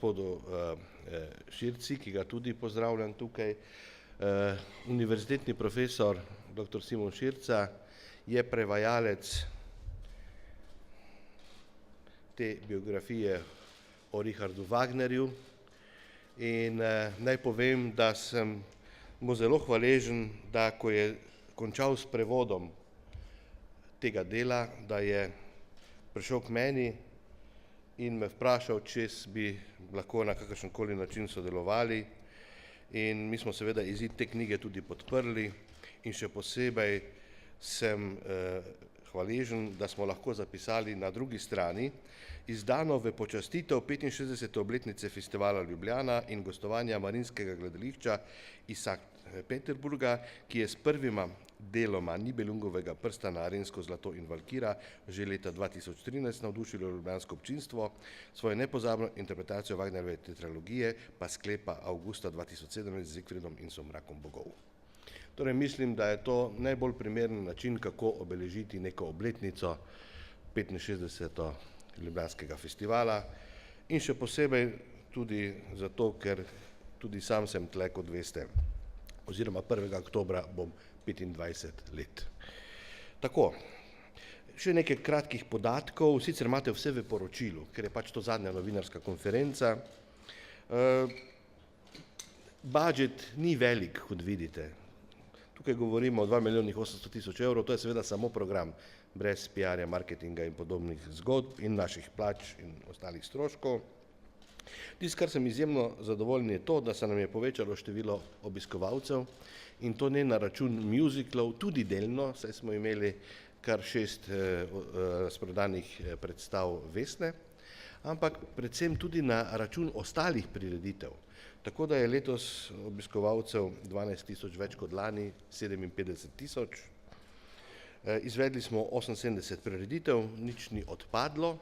gospodu Širci, ki ga tudi pozdravljam tukaj. Univerzitetni profesor dr. Simon Širca je prevajalec te biografije o Richardu Wagnerju in naj povem, da sem mu zelo hvaležen, da ko je končal s prevodom tega dela, da je prišel k meni in me vprašal, če bi lahko na kakršenkoli način sodelovali. In mi smo seveda izid te knjige tudi podprli in še posebej sem hvaležen, da smo lahko zapisali na drugi strani izdano v počastitev 65. obletnice festivala Ljubljana in gostovanja Marinskega gledališča iz Sankt Peterburga, ki je s prvima deloma Nibelungovega prsta na Arensko zlato in Valkira že leta 2013 navdušilo ljubljansko občinstvo, svojo nepozabno interpretacijo Wagnerjeve tetralogije pa sklepa avgusta 2017 z Zigfridom in Somrakom bogov. Torej mislim, da je to najbolj primeren način, kako obeležiti neko obletnico 65. Ljubljanskega festivala in še posebej tudi zato, ker tudi sam sem tle, kot veste, oziroma 1. oktobra bom 25 let. Tako, še nekaj kratkih podatkov, sicer imate vse v poročilu, ker je pač to zadnja novinarska konferenca. Budžet ni velik, kot vidite. Tukaj govorimo o 2.800.000 evrov, to je seveda samo program, brez PR-ja, marketinga in podobnih zgodb in naših plač in ostalih stroškov. Tisto, kar sem izjemno zadovoljen, je to, da se nam je povečalo število obiskovalcev in to ne na račun muziklov, tudi delno, saj smo imeli kar 6 razprodanih predstav Vesne, ampak predvsem tudi na račun ostalih prireditev. Tako da je letos obiskovalcev 12.000 več kot lani, 57.000. Izvedli smo 78 prireditev, nič ni odpadlo.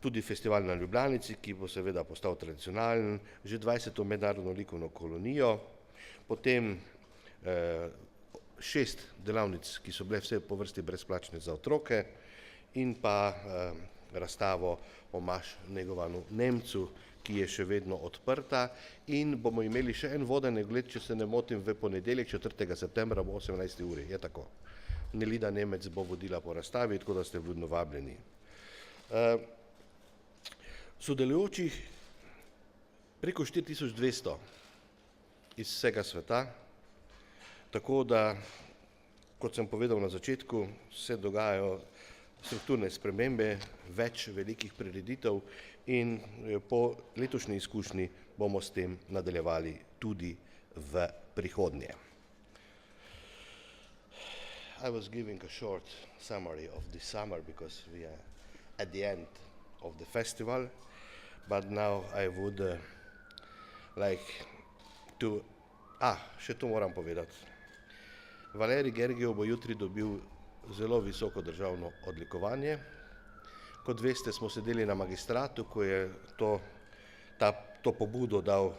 Tudi festival na Ljubljanici, ki bo seveda postal tradicionalen, že 20. mednarodno likovno kolonijo, potem 6 delavnic, ki so bile vse po vrsti brezplačne za otroke in pa razstavo Omaž Negovanu Nemcu, ki je še vedno odprta in bomo imeli še en vodeni ogled, če se ne motim, v ponedeljek 4. septembra ob 18. uri, je tako. Nelida Nemec bo vodila po razstavi, tako da ste vljudno vabljeni. Sodelujočih preko 4200 iz vsega sveta, tako da, kot sem povedal na začetku, se dogajajo strukturne spremembe, več velikih prireditev in po letošnji izkušnji bomo s tem nadaljevali tudi v prihodnje. I was giving a short summary of this summer because we are at the end of the festival, but now I would like to... še to moram povedati. Valerij Gergijev bo jutri dobil zelo visoko državno odlikovanje. Kot veste, smo sedeli na magistratu, ko je to pobudo dal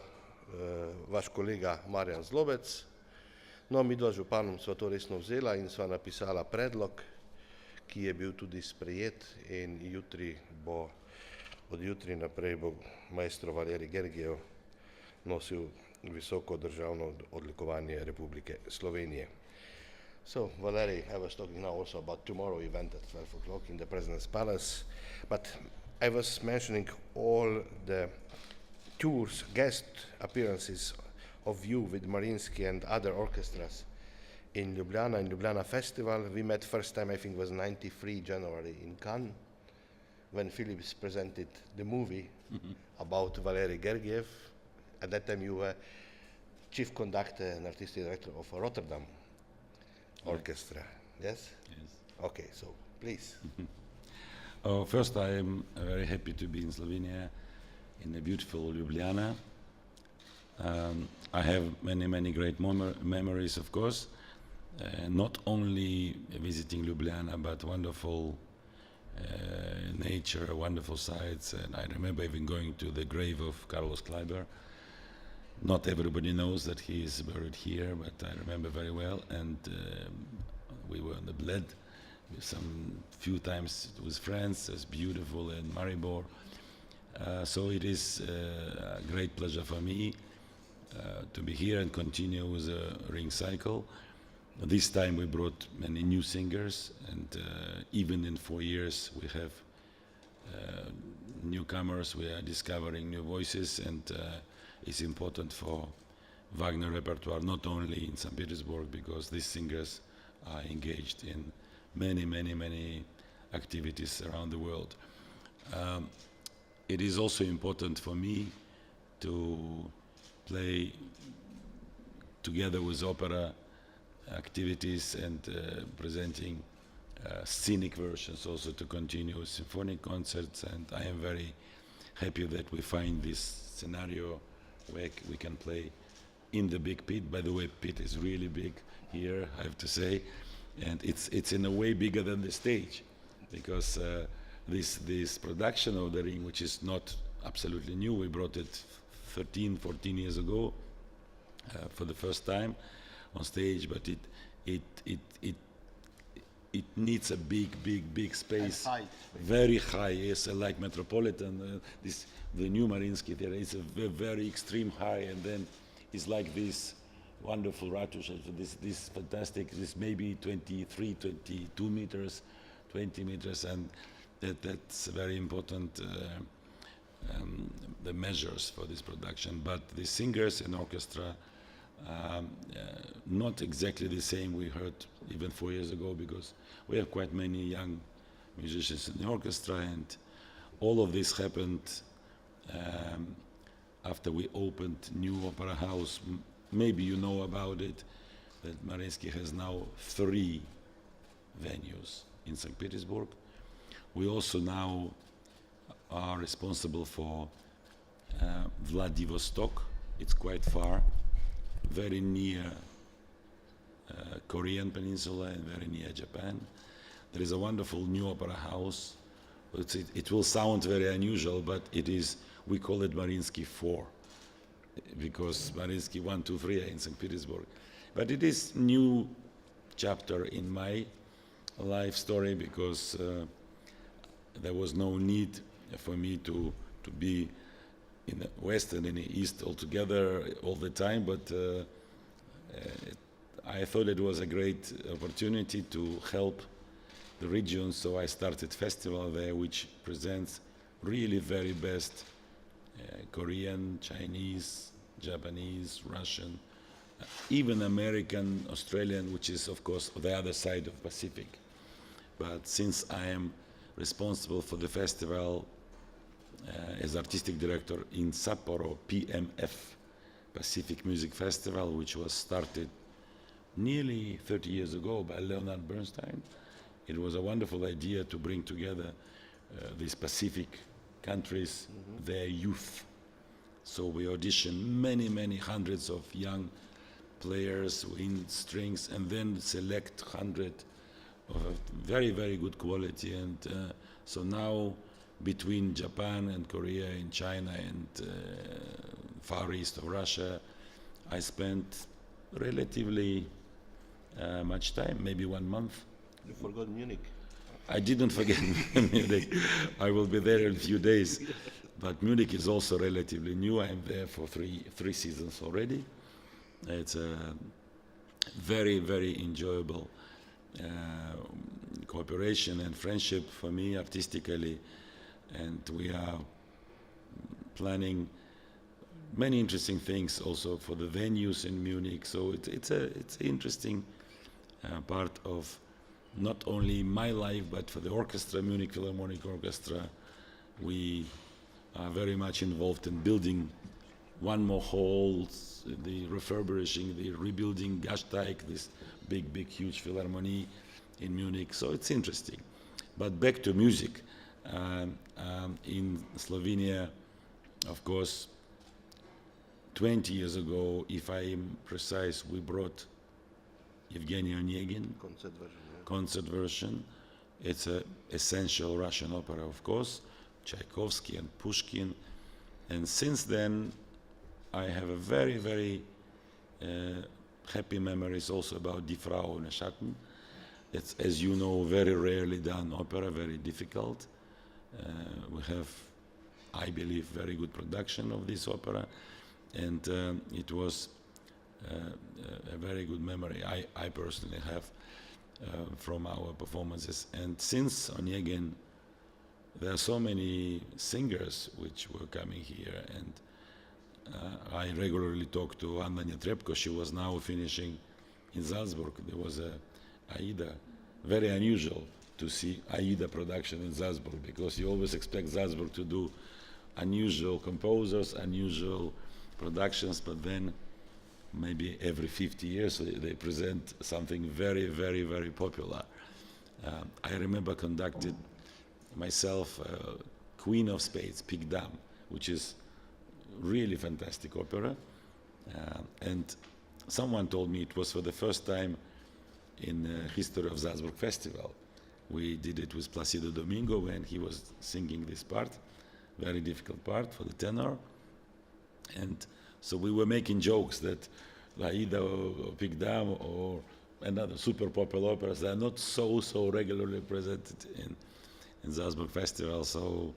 vaš kolega Marjan Zlobec. No, midva z županom sva to resno vzela in sva napisala predlog, ki je bil tudi sprejet in od jutri naprej bo maestro Valerij Gergijev nosil visoko državno odlikovanje Republike Slovenije. So, Valerij, I was talking now also about tomorrow event at 12 o'clock in the President's Palace, but I was mentioning all the tours, guest appearances of you with Mariinsky and other orchestras in Ljubljana, in Ljubljana Festival. We met first time, I think, was 93 January in Cannes, when Philips presented the movie about Valerij Gergijev. At that time you were chief conductor and artistic director of Rotterdam Orchestra, yes? Yes. Okay, so please. First, I am very happy to be in Slovenia, in the beautiful Ljubljana. I have many great memories, of course, not only visiting Ljubljana, but wonderful nature, wonderful sights, and I remember even going to the grave of Carlos Kleiber. Not everybody knows that he is buried here, but I remember very well, and we were on the Bled some few times with friends. It's beautiful in Maribor. So it is a great pleasure for me to be here and continue with the ring cycle. This time we brought many new singers, and even in 4 years we have newcomers. We are discovering new voices, and it's important for Wagner repertoire not only in St. Petersburg, because these singers are engaged in many activities around the world. It is also important for me to play together with opera activities and presenting scenic versions, also to continue symphonic concerts, and I am very happy that we find this scenario where we can play in the big pit. By the way, pit is really big here, I have to say, and it's in a way bigger than the stage, because this production of the ring, which is not absolutely new, we brought it 13-14 years ago for the first time on stage, but it needs a big space, very high. Yes, like Metropolitan. The new Mariinsky Theater is a very extreme high, and then it's like this wonderful ratusha. This fantastic. This maybe 23, 22 meters, 20 meters, and that's very important. The measures for this production, but the singers and orchestra. Not exactly the same we heard even 4 years ago, because we have quite many young musicians in the orchestra, and all of this happened after we opened new opera house. Maybe you know about it, that Mariinsky has now 3 venues in St. Petersburg. We also now are responsible for Vladivostok. It's quite far, very near Korean peninsula and very near Japan. There is a wonderful new opera house. It will sound very unusual, but it is, we call it Mariinsky 4, because Mariinsky 1, 2, 3 are in St. Petersburg. But it is new chapter in my life story, because there was no need for me to be in the West and in the East altogether all the time, but I thought it was a great opportunity to help the region, so I started festival there, which presents really very best Korean, Chinese, Japanese, Russian, even American, Australian, which is of course the other side of Pacific. But since I am responsible for the festival as artistic director in Sapporo, PMF, Pacific Music Festival, which was started nearly 30 years ago by Leonard Bernstein. It was a wonderful idea to bring together these Pacific countries, their youth. So we auditioned many hundreds of young players in strings, and then select 100 of a very good quality. And so now, between Japan and Korea and China and Far East of Russia, I spent relatively much time, maybe 1 month. You forgot Munich. I didn't forget Munich. I will be there in a few days. But Munich is also relatively new. I'm there for three seasons already. It's a very enjoyable cooperation and friendship for me artistically, and we are planning many interesting things also for the venues in Munich. So it's interesting part of not only my life, but for the orchestra, Munich Philharmonic Orchestra. We are very much involved in building one more hall, the refurbishing, the rebuilding Gasteig, this big huge philharmonie in Munich. So it's interesting. But back to music. In Slovenia, of course, 20 years ago, if I am precise, we brought Evgeny Onegin concert version. It's an essential Russian opera, of course, Tchaikovsky and Pushkin. And since then, I have a very happy memories also about Die Frau ohne Schatten. It's, as you know, very rarely done opera, very difficult. We have I believe, very good production of this opera, and it was a very good memory I personally have from our performances. And since Onegin, there are so many singers which were coming here, and I regularly talk to Anna Netrebko. She was now finishing in Salzburg. There was a Aida, very unusual to see Aida production in Salzburg, because you always expect Salzburg to do unusual composers, unusual productions, but then maybe every 50 years they present something very, very, very popular. I remember conducted myself Queen of Spades, Pig Dame, which is really fantastic opera. And someone told me it was for the first time in the history of Salzburg Festival. We did it with Placido Domingo when he was singing this part, very difficult part for the tenor. And so we were making jokes that La Ida or Pig Dame or another super popular operas are not so regularly presented in Salzburg Festival. So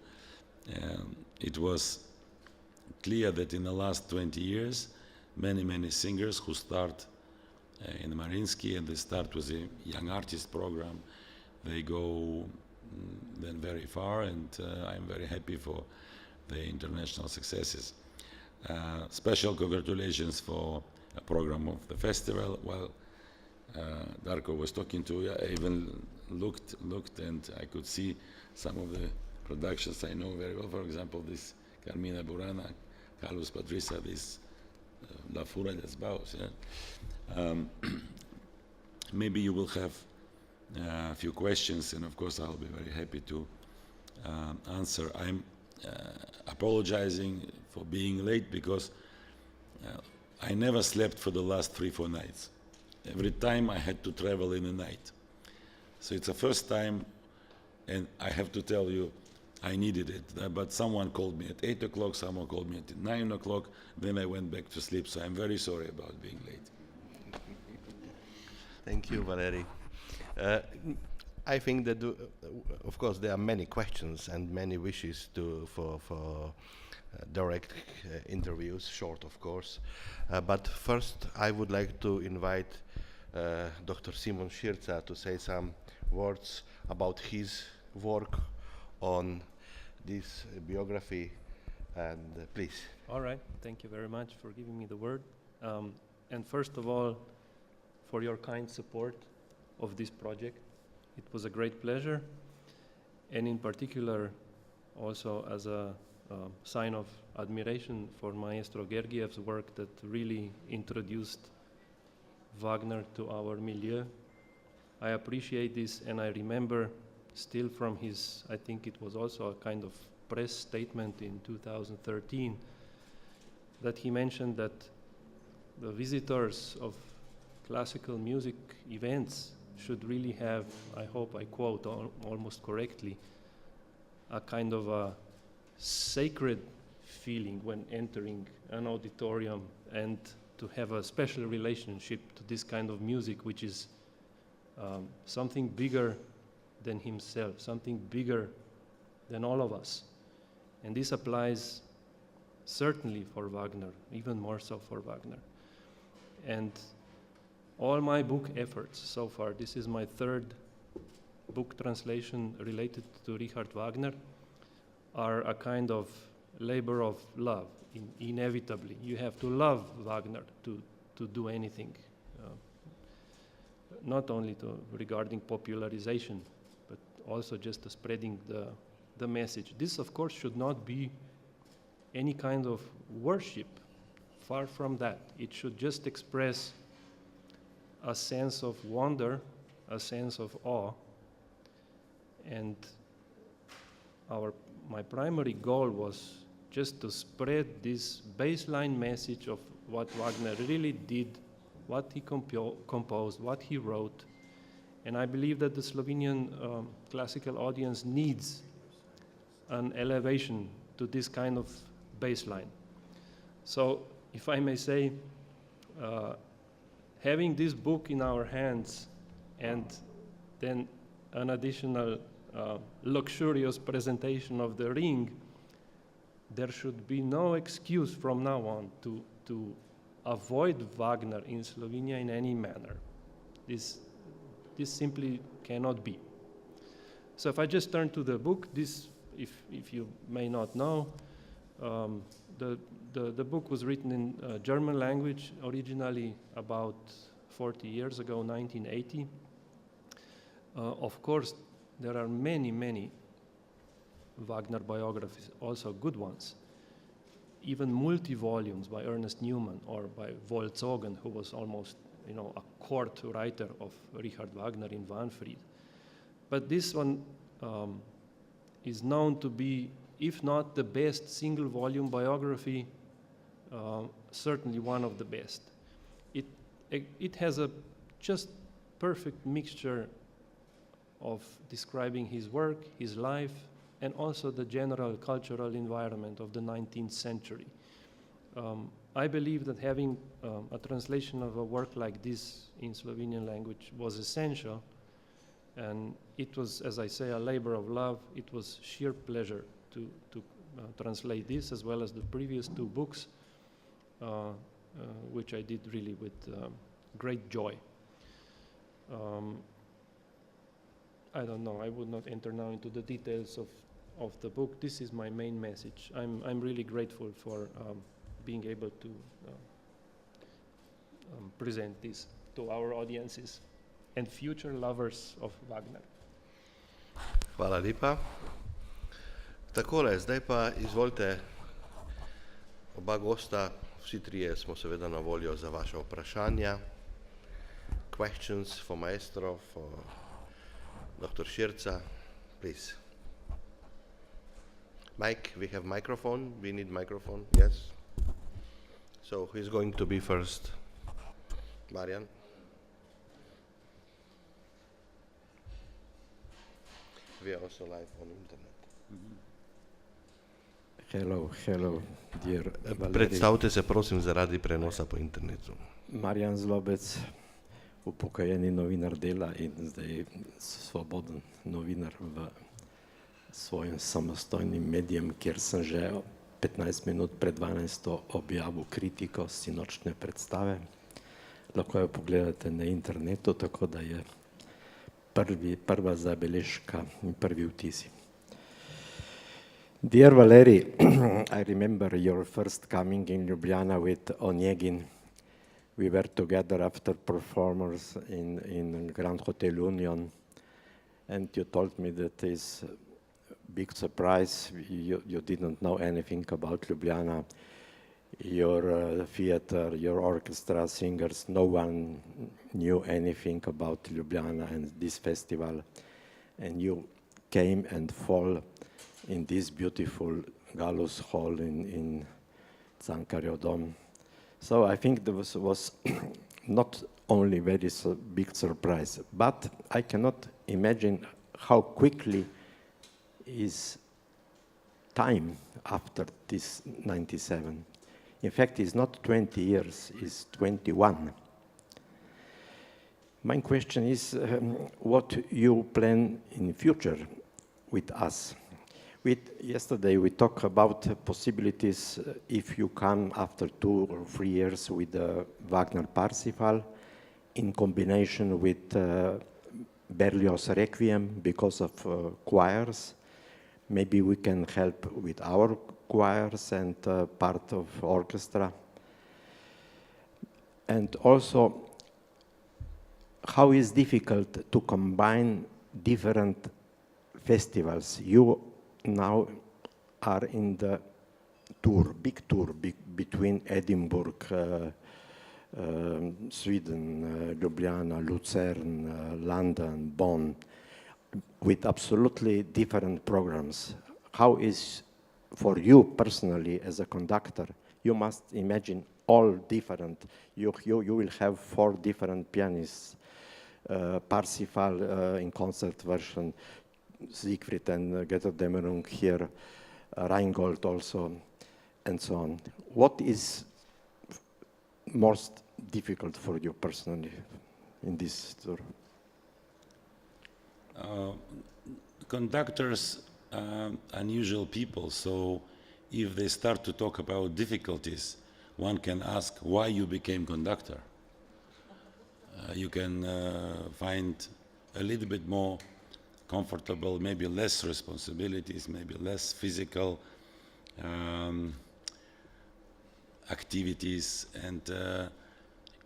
it was clear that in the last 20 years, many singers who start in Mariinsky, and they start with a young artist program, they go then very far, and I'm very happy for the international successes. Special congratulations for a program of the festival. While Darko was talking to you, I even looked and I could see some of the productions I know very well. For example, this Carmina Burana, Carlos Padrisa, this La Fura des Baus. Yeah? Maybe you will have a few questions, and of course I'll be very happy to answer. I'm apologizing for being late because I never slept for the last 3-4 nights. Every time I had to travel in the night. So it's the first time, and I have to tell you, I needed it. But someone called me at 8 o'clock, someone called me at 9 o'clock, then I went back to sleep. So I'm very sorry about being late. Thank you, Valeri. I think that, of course, there are many questions and many wishes for direct interviews, short, of course. But first, I would like to invite Dr. Simon Schirza to say some words about his work on this biography. And please. All right. Thank you very much for giving me the word. And first of all, for your kind support of this project. It was a great pleasure, and in particular also as a sign of admiration for Maestro Gergijev's work that really introduced Wagner to our milieu. I appreciate this, and I remember still from his, I think it was also a kind of press statement in 2013, that he mentioned that the visitors of classical music events should really have, I hope I quote almost correctly, a kind of a sacred feeling when entering an auditorium, and to have a special relationship to this kind of music, which is something bigger than himself, something bigger than all of us. And this applies certainly for Wagner, even more so for Wagner. And all my book efforts so far, this is my third book translation related to Richard Wagner, are a kind of labor of love, inevitably. You have to love Wagner to do anything, not only regarding popularization, but also just spreading the message. This, of course, should not be any kind of worship, far from that. It should just express a sense of wonder, a sense of awe, and my primary goal was just to spread this baseline message of what Wagner really did, what he composed, what he wrote, and I believe that the Slovenian classical audience needs an elevation to this kind of baseline. So, if I may say, having this book in our hands and then an additional luxurious presentation of the Ring there should be no excuse from now on to avoid Wagner in Slovenia in any manner. This simply cannot be. So if I just turn to the book, this, if you may not know, the book was written in German language originally about 40 years ago, 1980. Of course, there are many Wagner biographies, also good ones. Even multi-volumes by Ernest Newman or by Wolzogen, who was almost, a court writer of Richard Wagner in Wahnfried. But this one is known to be, if not the best single-volume biography, certainly one of the best. It has a just perfect mixture of describing his work, his life, and also the general cultural environment of the 19th century. I believe that having a translation of a work like this in Slovenian language was essential, and it was, as I say, a labor of love. It was sheer pleasure to translate this as well as the previous two books, which I did really with great joy. I don't know, I would not enter now into the details of the book. This is my main message. I'm really grateful for being able to present this to our audiences and future lovers of Wagner. Hvala lepa. Takole, zdaj pa izvolite oba gosta, vsi trije smo seveda na voljo za vaše vprašanja. Questions for maestro, for Dr. Širca, please. Mike, we have microphone. We need microphone, yes. So who's going to be first? Marian. We are also live on internet. Hello, dear Valerijem. Predstavte se prosim zaradi prenosa po internetu. Marjan Zlobec, upokojeni novinar Dela in zdaj svoboden novinar v svojim samostojnim medijem, kjer sem že 15 minut pred 12. objavil kritiko sinočne predstave. Lahko jo pogledate na internetu, tako da je prva zabeležka in prvi vtisi. Dear Valeri, I remember your first coming in Ljubljana with Onegin. We were together after performers in Grand Hotel Union, and you told me that is a big surprise. You didn't know anything about Ljubljana. Your theater, your orchestra, singers, no one knew anything about Ljubljana and this festival. And you came and fall in this beautiful Gallus Hall in Cankarjev Dom. So I think there was not only very big surprise, but I cannot imagine how quickly is time after this 97. In fact, it's not 20 years, it's 21. My question is what you plan in future with us. Yesterday we talked about possibilities if you come after 2 or 3 years with the Wagner Parsifal in combination with Berlioz Requiem because of choirs. Maybe we can help with our choirs and part of orchestra. And also, how is difficult to combine different festivals? You now are in the big tour between Edinburgh, Sweden, Ljubljana, Lucerne, London, Bonn, with absolutely different programs. How is, for you personally as a conductor, you must imagine all different. You will have 4 different pianists, Parsifal in concert version, Siegfried and Götterdämmerung here, Rheingold also, and so on. What is most difficult for you personally in this tour? Conductors, unusual people, so if they start to talk about difficulties, one can ask why you became conductor. You can find a little bit more comfortable, maybe less responsibilities, maybe less physical activities. And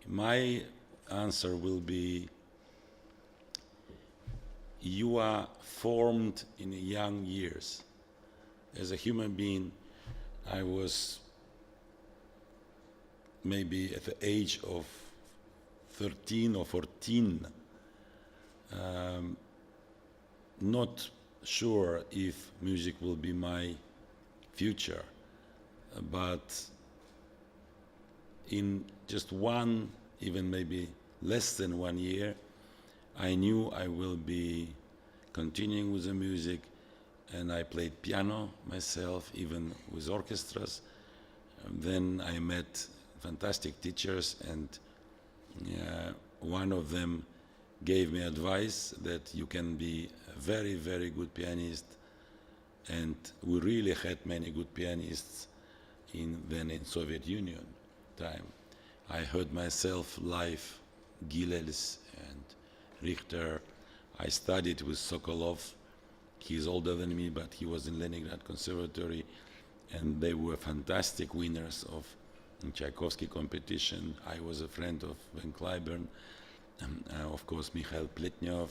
my answer will be, you are formed in young years. As a human being, I was maybe at the age of 13 or 14, not sure if music will be my future, but in just one, even maybe less than 1 year, I knew I will be continuing with the music, and I played piano myself, even with orchestras. Then I met fantastic teachers, and one of them gave me advice that you can be a very, very good pianist, and we really had many good pianists then in Soviet Union time. I heard myself live Gilels and Richter. I studied with Sokolov. He's older than me, but he was in Leningrad Conservatory, and they were fantastic winners of Tchaikovsky competition. I was a friend of Van Cliburn, of course Mikhail Pletnyov.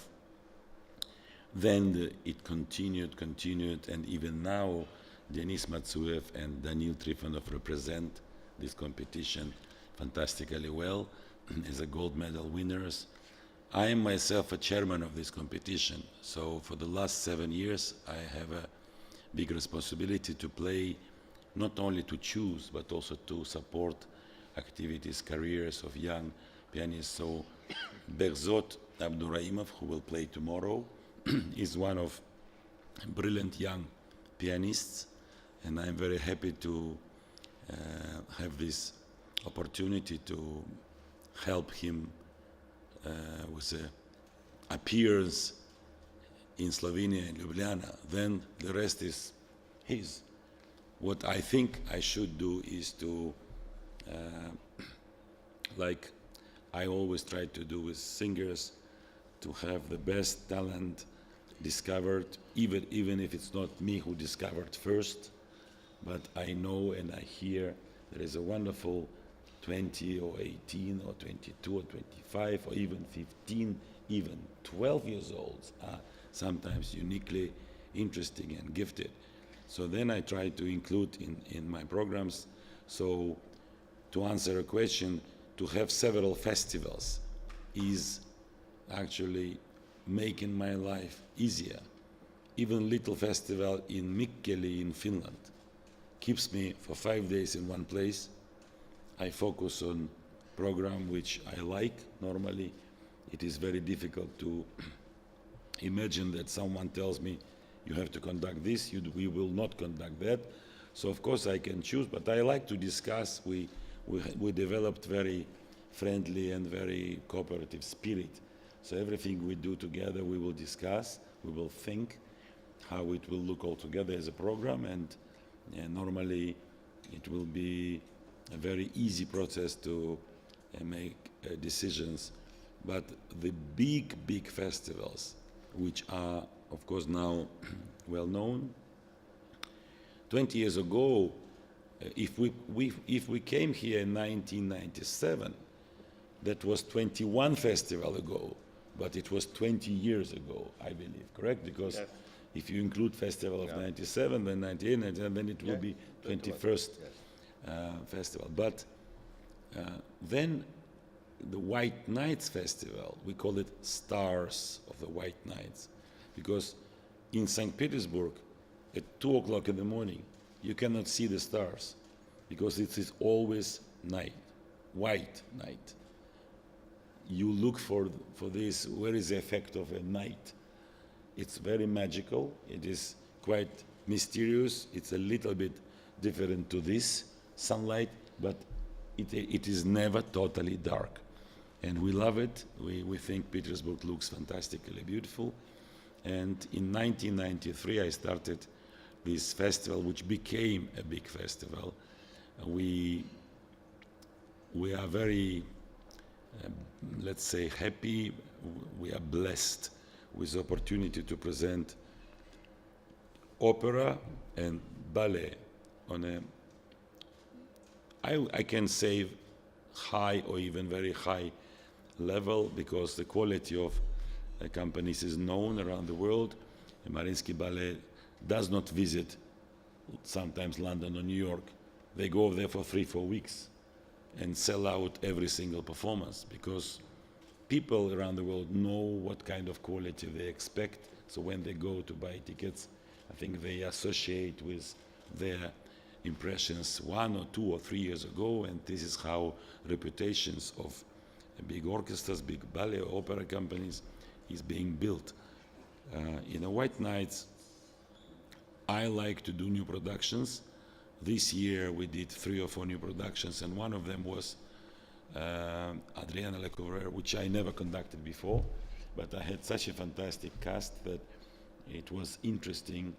Then it continued, and even now Denis Matsuev and Danil Trifonov represent this competition fantastically well as a gold medal winners. I am myself a chairman of this competition, so for the last 7 years I have a big responsibility to play, not only to choose, but also to support activities, careers of young pianists. So Behzod Abduraimov, who will play tomorrow, is one of brilliant young pianists, and I'm very happy to have this opportunity to help him with the appearance in Slovenia and Ljubljana. Then the rest is his. What I think I should do is to, like I always try to do with singers, to have the best talent discovered, even if it's not me who discovered first, but I know and I hear there is a wonderful 20 or 18 or 22 or 25 or even 15, even 12 years olds are sometimes uniquely interesting and gifted. So then I try to include in my programs. So to answer a question, to have several festivals is actually making my life easier. Even little festival in Mikkeli in Finland keeps me for 5 days in one place. I focus on program which I like. Normally it is very difficult to imagine that someone tells me you have to conduct this, we will not conduct that. So of course I can choose, but I like to discuss. We developed very friendly and very cooperative spirit. So everything we do together we will discuss, we will think how it will look all together as a program, and normally it will be a very easy process to make decisions. But the big festivals, which are of course now well known, 20 years ago, if we came here in 1997, that was 21 festivals ago, but it was 20 years ago, I believe, correct? Because yes. If you include festival of 97, then 98, 99, then it will be 21st festival. But then the White Nights Festival, we call it Stars of the White Nights, because in St. Petersburg, at 2 o'clock in the morning, you cannot see the stars, because it is always night, white night. You look for this, where is the effect of a night? It's very magical, it is quite mysterious, it's a little bit different to this sunlight, but it is never totally dark. And we love it, we think Petersburg looks fantastically beautiful. And in 1993 I started this festival, which became a big festival. We are very, let's say, happy. We are blessed with the opportunity to present opera and ballet on a, I can say, high or even very high level, because the quality of companies is known around the world. And Mariinsky Ballet does not visit sometimes London or New York. They go there for 3-4 weeks and sell out every single performance, because people around the world know what kind of quality they expect. So when they go to buy tickets, I think they associate with their impressions 1 or 2 or 3 years ago, and this is how reputations of big orchestras, big ballet or opera companies is being built. In a White Nights, I like to do new productions. This year we did 3 or 4 new productions, and one of them was Adriana Lecouvreur, which I never conducted before, but I had such a fantastic cast that it was interesting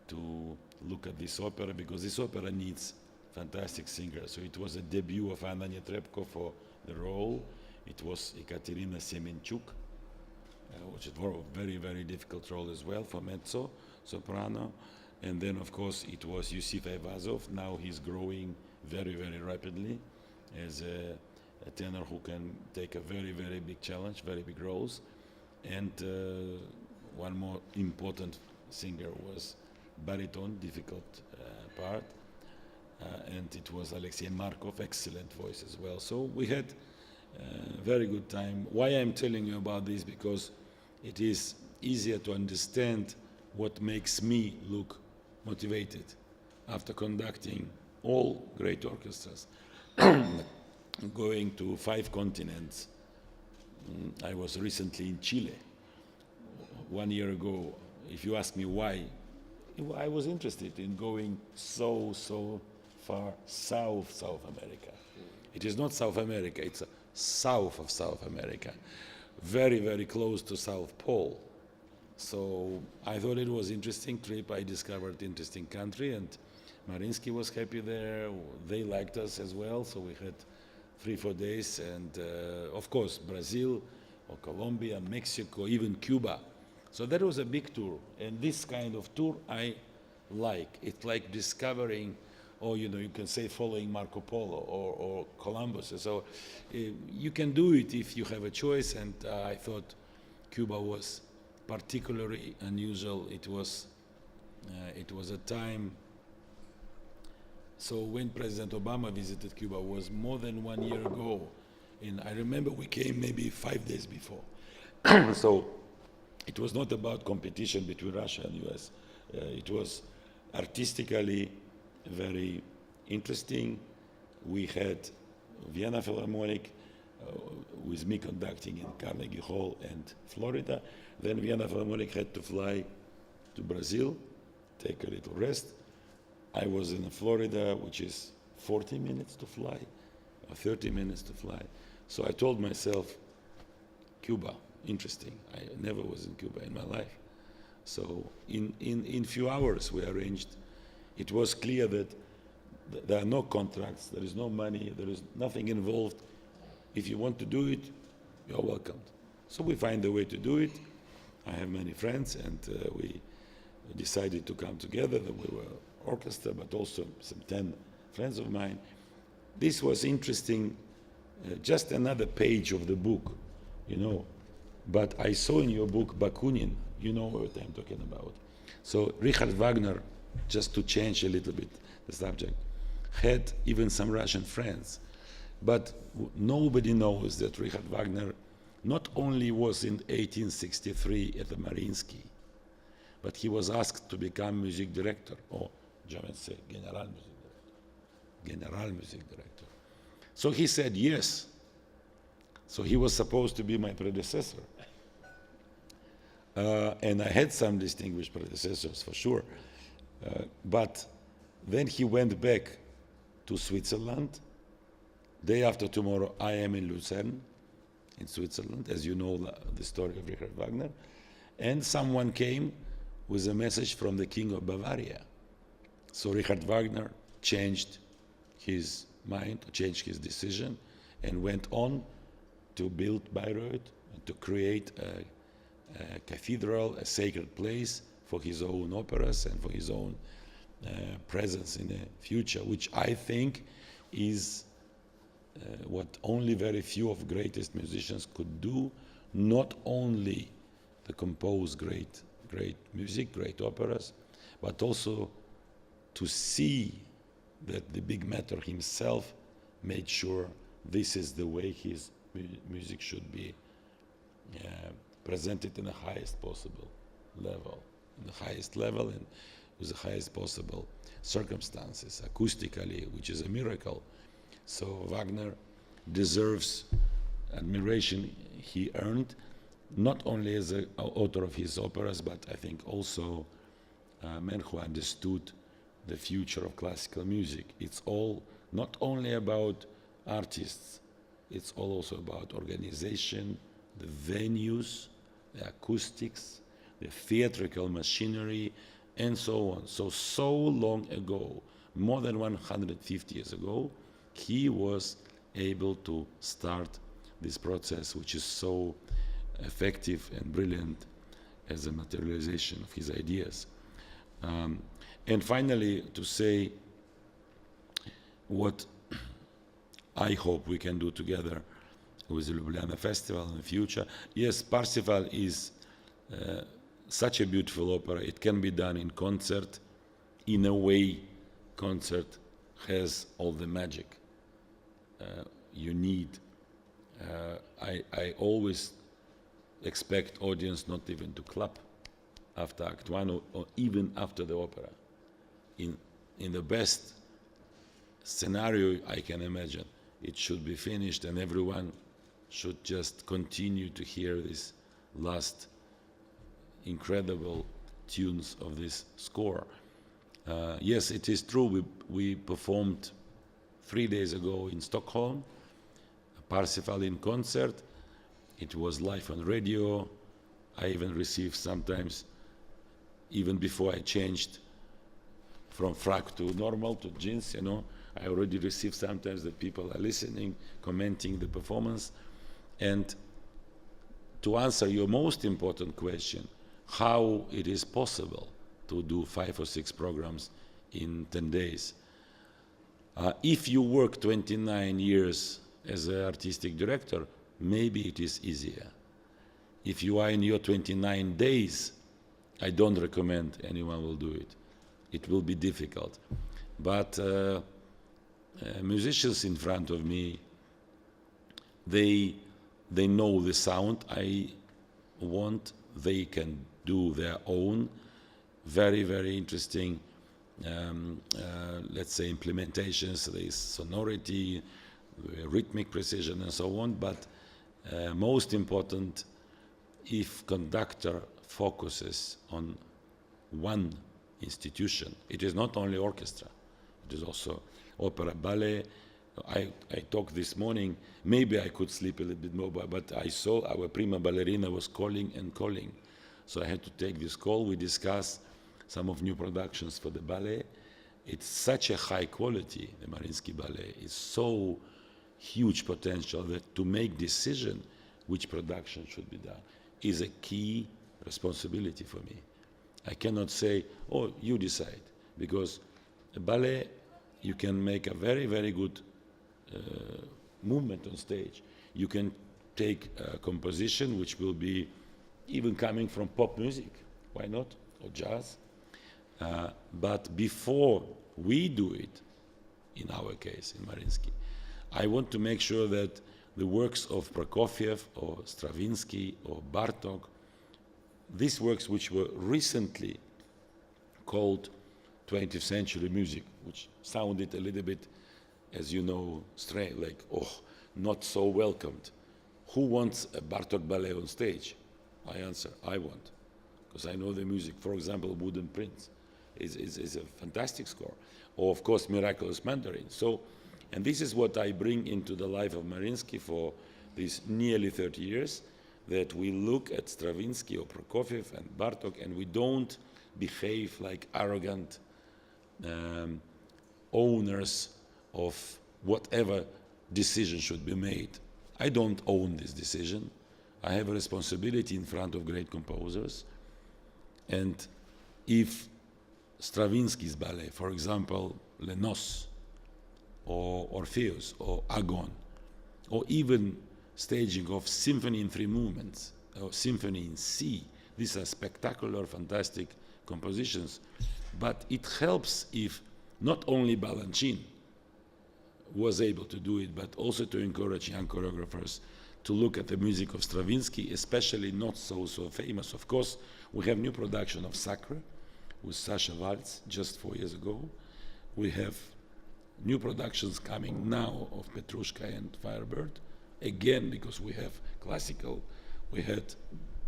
to look at this opera, because this opera needs fantastic singers. So it was a debut of Anna Netrebko for the role. It was Ekaterina Semenchuk, which is a very, very difficult role as well for mezzo, soprano. And then, of course, it was Yusif Ayvazov. Now he's growing very, very rapidly as a tenor who can take a very, very big challenge, very big roles. And one more important singer was baritone, difficult part. And it was Alexei Markov, excellent voice as well. So we had a very good time. Why I'm telling you about this? Because it is easier to understand what makes me look motivated after conducting all great orchestras, going to 5 continents. I was recently in Chile 1 year ago. If you ask me why, I was interested in going so far South America. It is not South America, it's south of South America, very, very close to South Pole. So I thought it was interesting trip. I discovered interesting country, and Mariinsky was happy there. They liked us as well, so we had 3-4 days, and of course Brazil or Colombia, Mexico, even Cuba. So that was a big tour, and this kind of tour I like. It's like discovering, or you can say following Marco Polo or Columbus. So you can do it if you have a choice, and I thought Cuba was particularly unusual. It was a time. So when President Obama visited Cuba was more than 1 year ago, and I remember we came maybe 5 days before. So it was not about competition between Russia and US. It was artistically very interesting. We had Vienna Philharmonic with me conducting in Carnegie Hall and Florida. Then Vienna Philharmonic had to fly to Brazil, take a little rest. I was in Florida, which is 40 minutes to fly, or 30 minutes to fly. So I told myself, Cuba, interesting. I never was in Cuba in my life. So in few hours we arranged. It was clear that there are no contracts, there is no money, there is nothing involved. If you want to do it, you're welcomed. So we find a way to do it. I have many friends, and we decided to come together. We were orchestra, but also some 10 friends of mine. This was interesting, just another page of the book, But I saw in your book Bakunin, you know what I'm talking about. So Richard Wagner, just to change a little bit the subject, had even some Russian friends. But nobody knows that Richard Wagner not only was in 1863 at the Mariinsky, but he was asked to become music director, or Germans say general music director. So he said yes. So he was supposed to be my predecessor. And I had some distinguished predecessors for sure. But then he went back to Switzerland. Day after tomorrow, I am in Lucerne, in Switzerland, as you know the story of Richard Wagner. And someone came with a message from the King of Bavaria, So Richard Wagner changed his mind, changed his decision, and went on to build Bayreuth, and to create a cathedral, a sacred place for his own operas and for his own presence in the future, which I think is what only very few of greatest musicians could do, not only to compose great music, great operas, but also to see that the big matter himself made sure this is the way his music should be presented in the highest possible level, and with the highest possible circumstances, acoustically, which is a miracle. So Wagner deserves admiration he earned, not only as an author of his operas, but I think also a man who understood the future of classical music. It's all not only about artists, it's all also about organization, the venues, the acoustics, the theatrical machinery, and so on. So long ago, more than 150 years ago, he was able to start this process, which is so effective and brilliant as a materialization of his ideas. And finally, to say what I hope we can do together with the Ljubljana Festival in the future. Yes, Parsifal is such a beautiful opera. It can be done in concert. In a way, concert has all the magic you need. I always expect audience not even to clap after Act 1 or even after the opera. In the best scenario I can imagine, it should be finished and everyone should just continue to hear these last incredible tunes of this score. Yes, it is true, we performed 3 days ago in Stockholm, Parsifal in concert. It was live on radio. I even received sometimes, even before I changed from frack to normal, to jeans, I already received sometimes that people are listening, commenting the performance. And to answer your most important question, how it is possible to do 5 or 6 programs in 10 days. If you work 29 years as an artistic director, maybe it is easier. If you are in your 29 days, I don't recommend anyone will do it. It will be difficult. But musicians in front of me, they know the sound I want. They can do their own very, very interesting, let's say, implementations. There is sonority, rhythmic precision, and so on. But most important, if conductor focuses on one institution, it is not only orchestra, it is also opera, ballet. I talked this morning, maybe I could sleep a little bit more, but I saw our prima ballerina was calling and calling. So I had to take this call. We discussed some of new productions for the ballet. It's such a high quality, the Mariinsky Ballet. It's so huge potential that to make decision which production should be done is a key responsibility for me. I cannot say, oh, you decide, because a ballet, you can make a very, very good movement on stage. You can take a composition which will be even coming from pop music, why not, or jazz. But before we do it, in our case, in Mariinsky, I want to make sure that the works of Prokofiev or Stravinsky or Bartók, these works which were recently called 20th century music, which sounded a little bit, as you know, strange, like, oh, not so welcomed. Who wants a Bartók ballet on stage? I answer, I want, because I know the music. For example, Wooden Prince is a fantastic score. Or, of course, Miraculous Mandarin. So, and this is what I bring into the life of Mariinsky for these nearly 30 years, that we look at Stravinsky or Prokofiev and Bartók, and we don't behave like arrogant owners of whatever decision should be made. I don't own this decision. I have a responsibility in front of great composers. And if Stravinsky's ballet, for example, Les Noces, or Orpheus, or Agon, or even staging of symphony in 3 movements, or symphony in C, these are spectacular, fantastic compositions. But it helps if not only Balanchine was able to do it, but also to encourage young choreographers to look at the music of Stravinsky, especially not so famous. Of course, we have new production of Sacre with Sasha Waltz just 4 years ago. We have new productions coming now of Petrushka and Firebird, again because we have classical. We had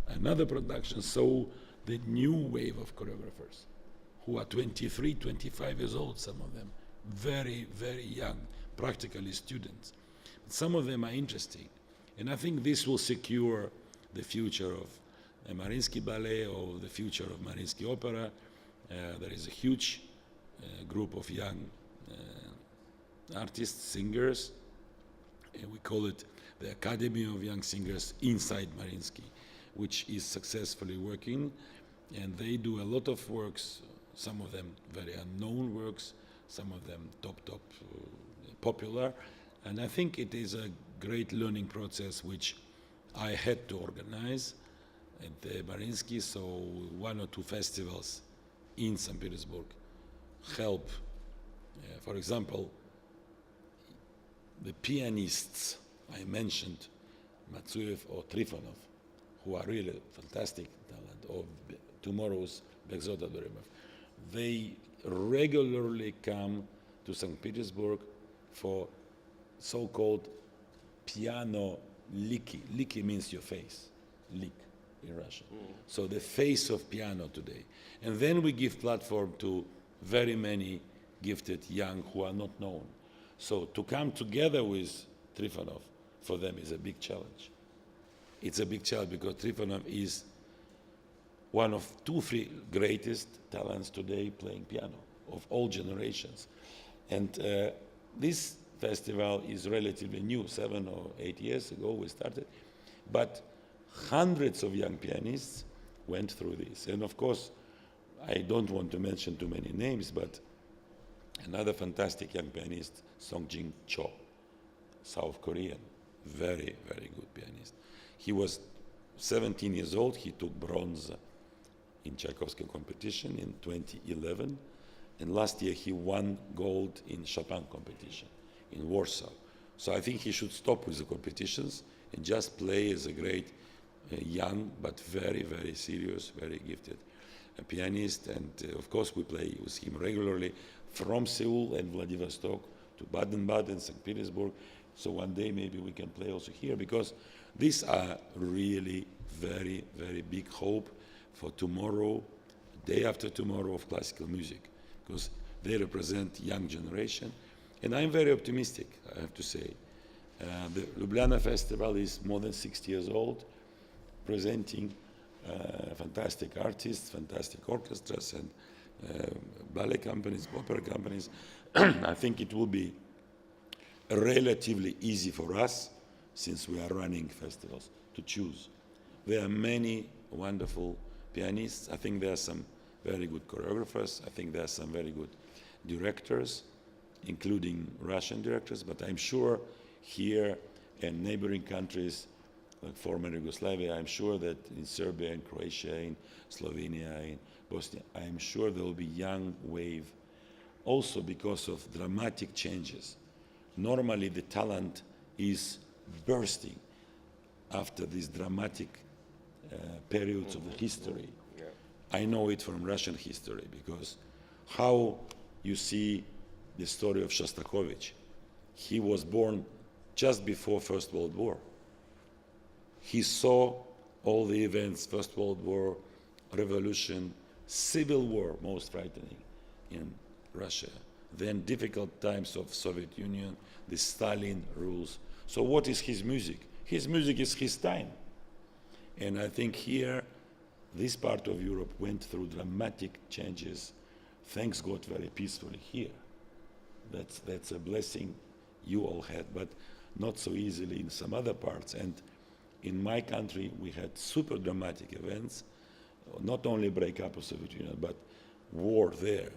another production, so the new wave of choreographers who are 23, 25 years old, some of them, very, very young, practically students. Some of them are interesting. And I think this will secure the future of Mariinsky Ballet or the future of Mariinsky Opera. There is a huge group of young artists, singers, and we call it the Academy of Young Singers inside Mariinsky, which is successfully working. And they do a lot of works, some of them very unknown works, some of them top popular. And I think it is a great learning process which I had to organize at the Mariinsky, so 1 or 2 festivals in St. Petersburg help. For example, the pianists I mentioned, Matsuev or Trifonov, who are really fantastic talent, or tomorrow's Bekzod Adorimov, they regularly come to St. Petersburg for so-called piano liki. Liki means your face, lik in Russian. So the face of piano today. And then we give platform to very many gifted young who are not known. So to come together with Trifonov for them is a big challenge. It's a big challenge because Trifonov is one of 2, 3 greatest talents today playing piano of all generations. And this festival is relatively new, 7 or 8 years ago we started, but hundreds of young pianists went through this. And of course, I don't want to mention too many names, but another fantastic young pianist, Songjin Cho, South Korean, very, very good pianist. He was 17 years old, he took bronze in Tchaikovsky competition in 2011, and last year he won gold in Chopin competition in Warsaw. So I think he should stop with the competitions and just play as a great young but very, very serious, very gifted pianist. And of course we play with him regularly from Seoul and Vladivostok to Baden-Baden, St. Petersburg. So one day maybe we can play also here, because these are really very, very big hope for tomorrow, day after tomorrow of classical music, because they represent young generation. And I'm very optimistic, I have to say. The Ljubljana Festival is more than 60 years old, presenting fantastic artists, fantastic orchestras, and ballet companies, opera companies. I think it will be relatively easy for us, since we are running festivals, to choose. There are many wonderful pianists. I think there are some very good choreographers. I think there are some very good directors, including Russian directors, but I'm sure here in neighboring countries like former Yugoslavia, I'm sure that in Serbia, in Croatia, in Slovenia, in Bosnia, I'm sure there will be young wave, also because of dramatic changes. Normally the talent is bursting after these dramatic periods of the history. Yeah. I know it from Russian history, because how you see the story of Shostakovich. He was born just before First World War. He saw all the events, First World War, Revolution, Civil War, most frightening in Russia, then difficult times of Soviet Union, the Stalin rules. So what is his music? His music is his time. And I think here, this part of Europe went through dramatic changes thanks God, very peacefully here. That's a blessing you all had, but not so easily in some other parts. And in my country, we had super dramatic events, not only breakup of Soviet Union, but war there,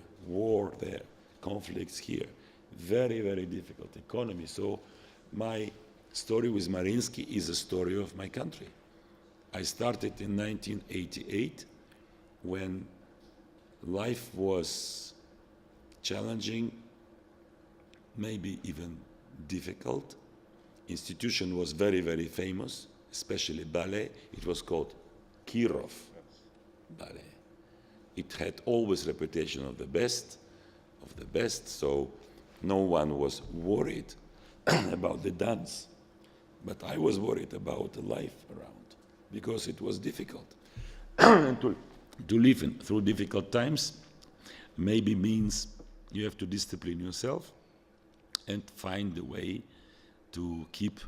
conflicts here. Very, very difficult economy. So my story with Mariinsky is a story of my country. I started in 1988 when life was challenging, maybe even difficult. Institution was very, very famous, especially ballet. It was called Kirov ballet. It had always reputation of the best, so no one was worried about the dance. But I was worried about the life around, because it was difficult. And to live through difficult times maybe means you have to discipline yourself and find a way to keep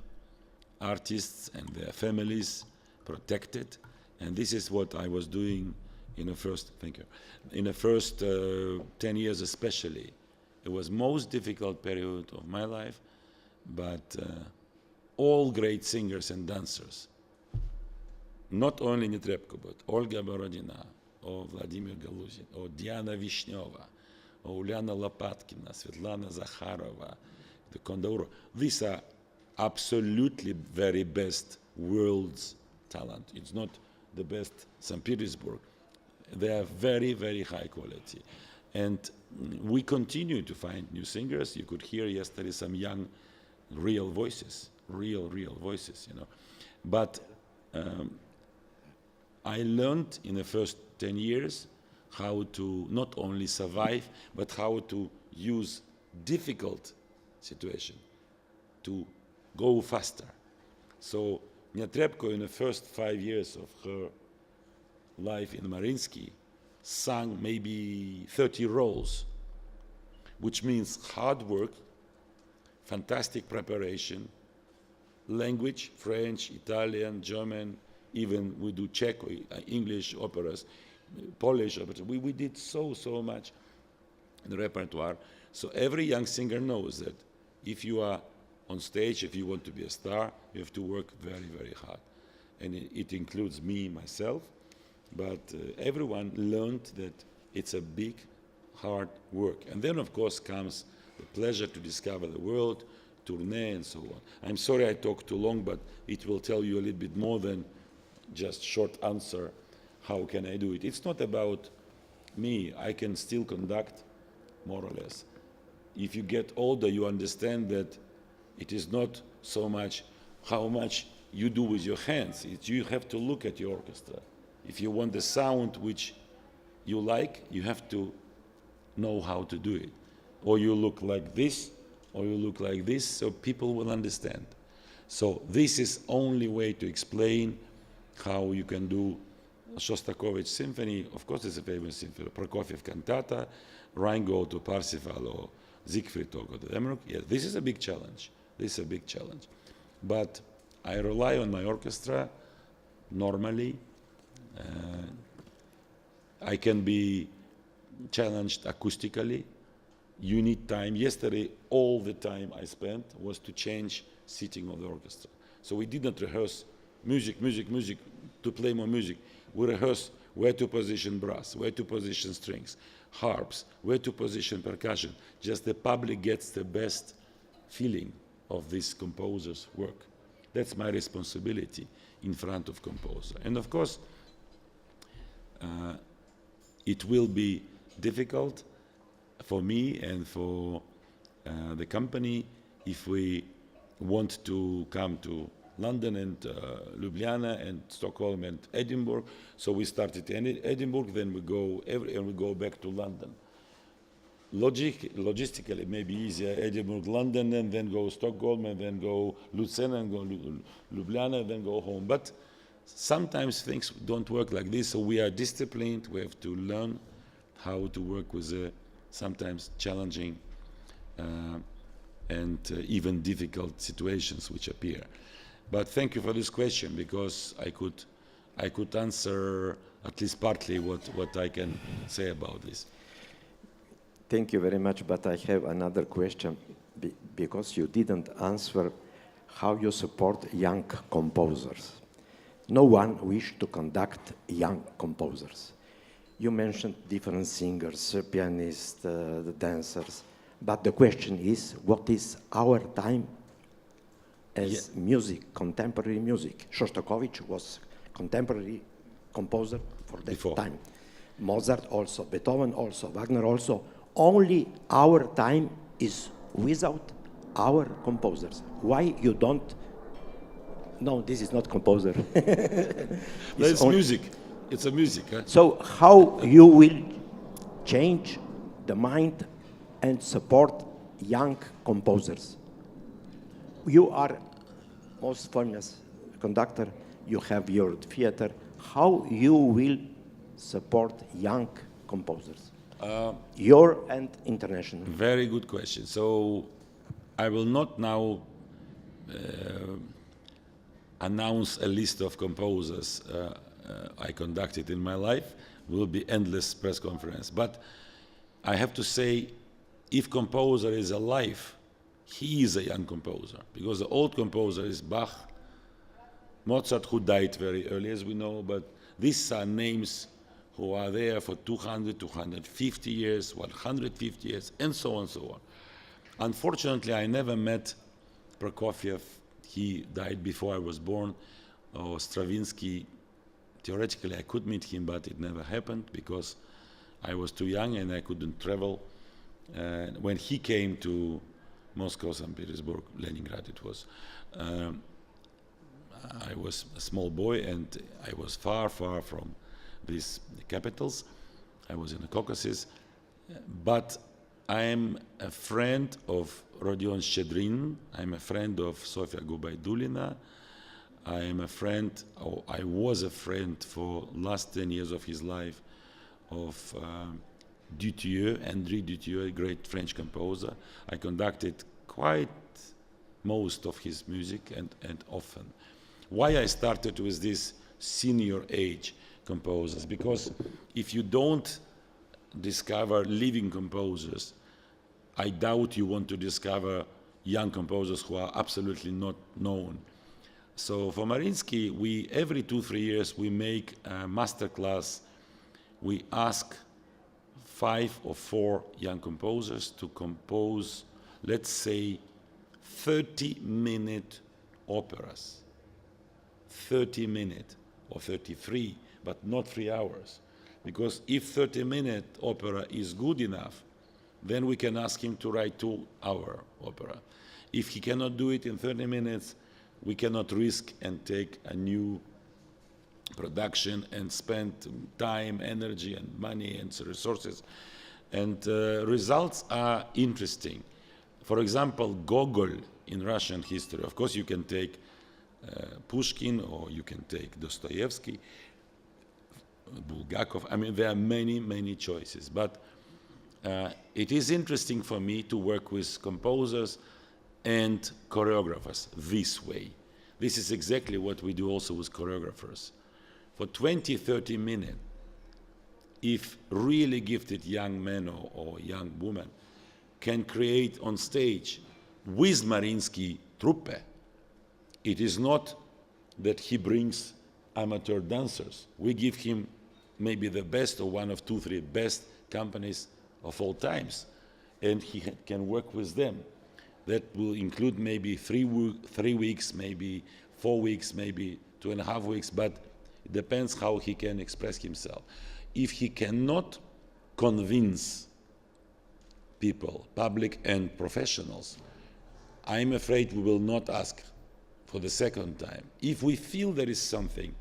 artists and their families protected. And this is what I was doing in the first, 10 years especially. It was most difficult period of my life, but all great singers and dancers, not only Netrebko, but Olga Borodina, or Vladimir Galuzin, or Diana Vishneva, or Uliana Lopatkina, Svetlana Zakharova, the Kondauro. These are absolutely very best world's talent. It's not the best St. Petersburg. They are very, very high quality. And we continue to find new singers. You could hear yesterday some young, real voices, real voices, you know. But I learned in the first 10 years how to not only survive, but how to use difficult situation to go faster. So Netrebko, in the first 5 years of her life in Mariinsky, sang maybe 30 roles, which means hard work, fantastic preparation, language, French, Italian, German, even we do Czech, English operas, Polish operas. We did so much in the repertoire. So every young singer knows that if you are on stage, if you want to be a star, you have to work very, very hard. And it includes me, myself, but everyone learned that it's a big, hard work. And then, of course, comes the pleasure to discover the world, tournée, and so on. I'm sorry I talked too long, but it will tell you a little bit more than just short answer, how can I do it? It's not about me. I can still conduct, more or less. If you get older, you understand that it is not so much how much you do with your hands. You have to look at your orchestra. If you want the sound which you like, you have to know how to do it. Or you look like this, or you look like this, so people will understand. So this is only way to explain how you can do Shostakovich symphony. Of course, it's a famous symphony. Prokofiev cantata, Rheingold to Parsifal, or Siegfried Togo to Emmerich. Yes, this is a big challenge. This is a big challenge. But I rely on my orchestra normally. I can be challenged acoustically. You need time. Yesterday, all the time I spent was to change seating of the orchestra. So we didn't rehearse music, to play more music. We rehearsed where to position brass, where to position strings, harps, where to position percussion. Just the public gets the best feeling of this composer's work. That's my responsibility in front of composer. And of course, it will be difficult for me and for the company if we want to come to London and Ljubljana and Stockholm and Edinburgh. So we started in Edinburgh, then we go back to London. Logistically, it may be easier, Edinburgh, London, and then go Stockholm, and then go Lucena, and go Ljubljana, and then go home. But sometimes things don't work like this, so we are disciplined. We have to learn how to work with sometimes challenging and even difficult situations which appear. But thank you for this question, because I could answer at least partly what I can say about this. Thank you very much, but I have another question because you didn't answer how you support young composers. No one wished to conduct young composers. You mentioned different singers, pianists, the dancers, but the question is, what is our time as music, contemporary music? Shostakovich was contemporary composer for that time. Mozart also, Beethoven also, Wagner also. Only our time is without our composers. Why you don't? No, this is not composer. It's music. It's a music. Huh? So how you will change the mind and support young composers? You are most famous conductor. You have your theater. How you will support young composers? Your and international. Very good question. So I will not now announce a list of composers I conducted in my life. Will be endless press conference. But I have to say, if composer is alive, he is a young composer, because the old composer is Bach, Mozart, who died very early, as we know, but these are names who are there for 200, 250 years, 150 years, and so on and so on. Unfortunately, I never met Prokofiev. He died before I was born, or Stravinsky. Theoretically, I could meet him, but it never happened because I was too young and I couldn't travel. When he came to Moscow, St. Petersburg, Leningrad it was, I was a small boy and I was far, far from these capitals. I was in the Caucasus. But I am a friend of Rodion Shchedrin. I'm a friend of Sofia Gubaidulina. I am a friend, or I was a friend for last 10 years of his life, of Dutilleux, André Dutilleux, a great French composer. I conducted quite most of his music and often. Why I started with this senior age composers? Because if you don't discover living composers, I doubt you want to discover young composers who are absolutely not known. So for Mariinsky, we every 2-3 years we make a master class. We ask 5 or 4 young composers to compose, let's say, 30-minute operas. 30-minute or 33, but not 3 hours. Because if 30-minute opera is good enough, then we can ask him to write 2-hour opera. If he cannot do it in 30 minutes, we cannot risk and take a new production and spend time, energy, and money and resources. And results are interesting. For example, Gogol in Russian history, of course you can take Pushkin or you can take Dostoevsky, Bulgakov. I mean, there are many, many choices. But it is interesting for me to work with composers and choreographers this way. This is exactly what we do also with choreographers. For 20-30 minutes, if really gifted young men or young women can create on stage with Mariinsky truppe, it is not that he brings amateur dancers. We give him maybe the best or one of 2-3 best companies of all times, and he can work with them. That will include maybe 3 weeks, maybe 4 weeks, maybe 2.5 weeks, but it depends how he can express himself. If he cannot convince people, public and professionals, I'm afraid we will not ask for the second time. If we feel there is something,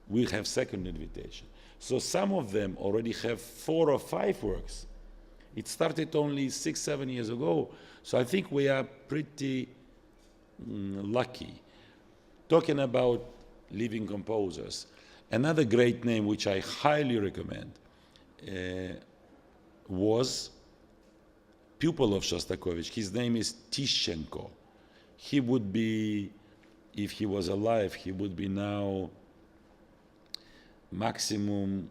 we'll have second invitation. So some of them already have 4 or 5 works. It started only 6-7 years ago. So I think we are pretty lucky. Talking about living composers, another great name which I highly recommend was pupil of Shostakovich. His name is Tishchenko. He would be, if he was alive, he would be now maximum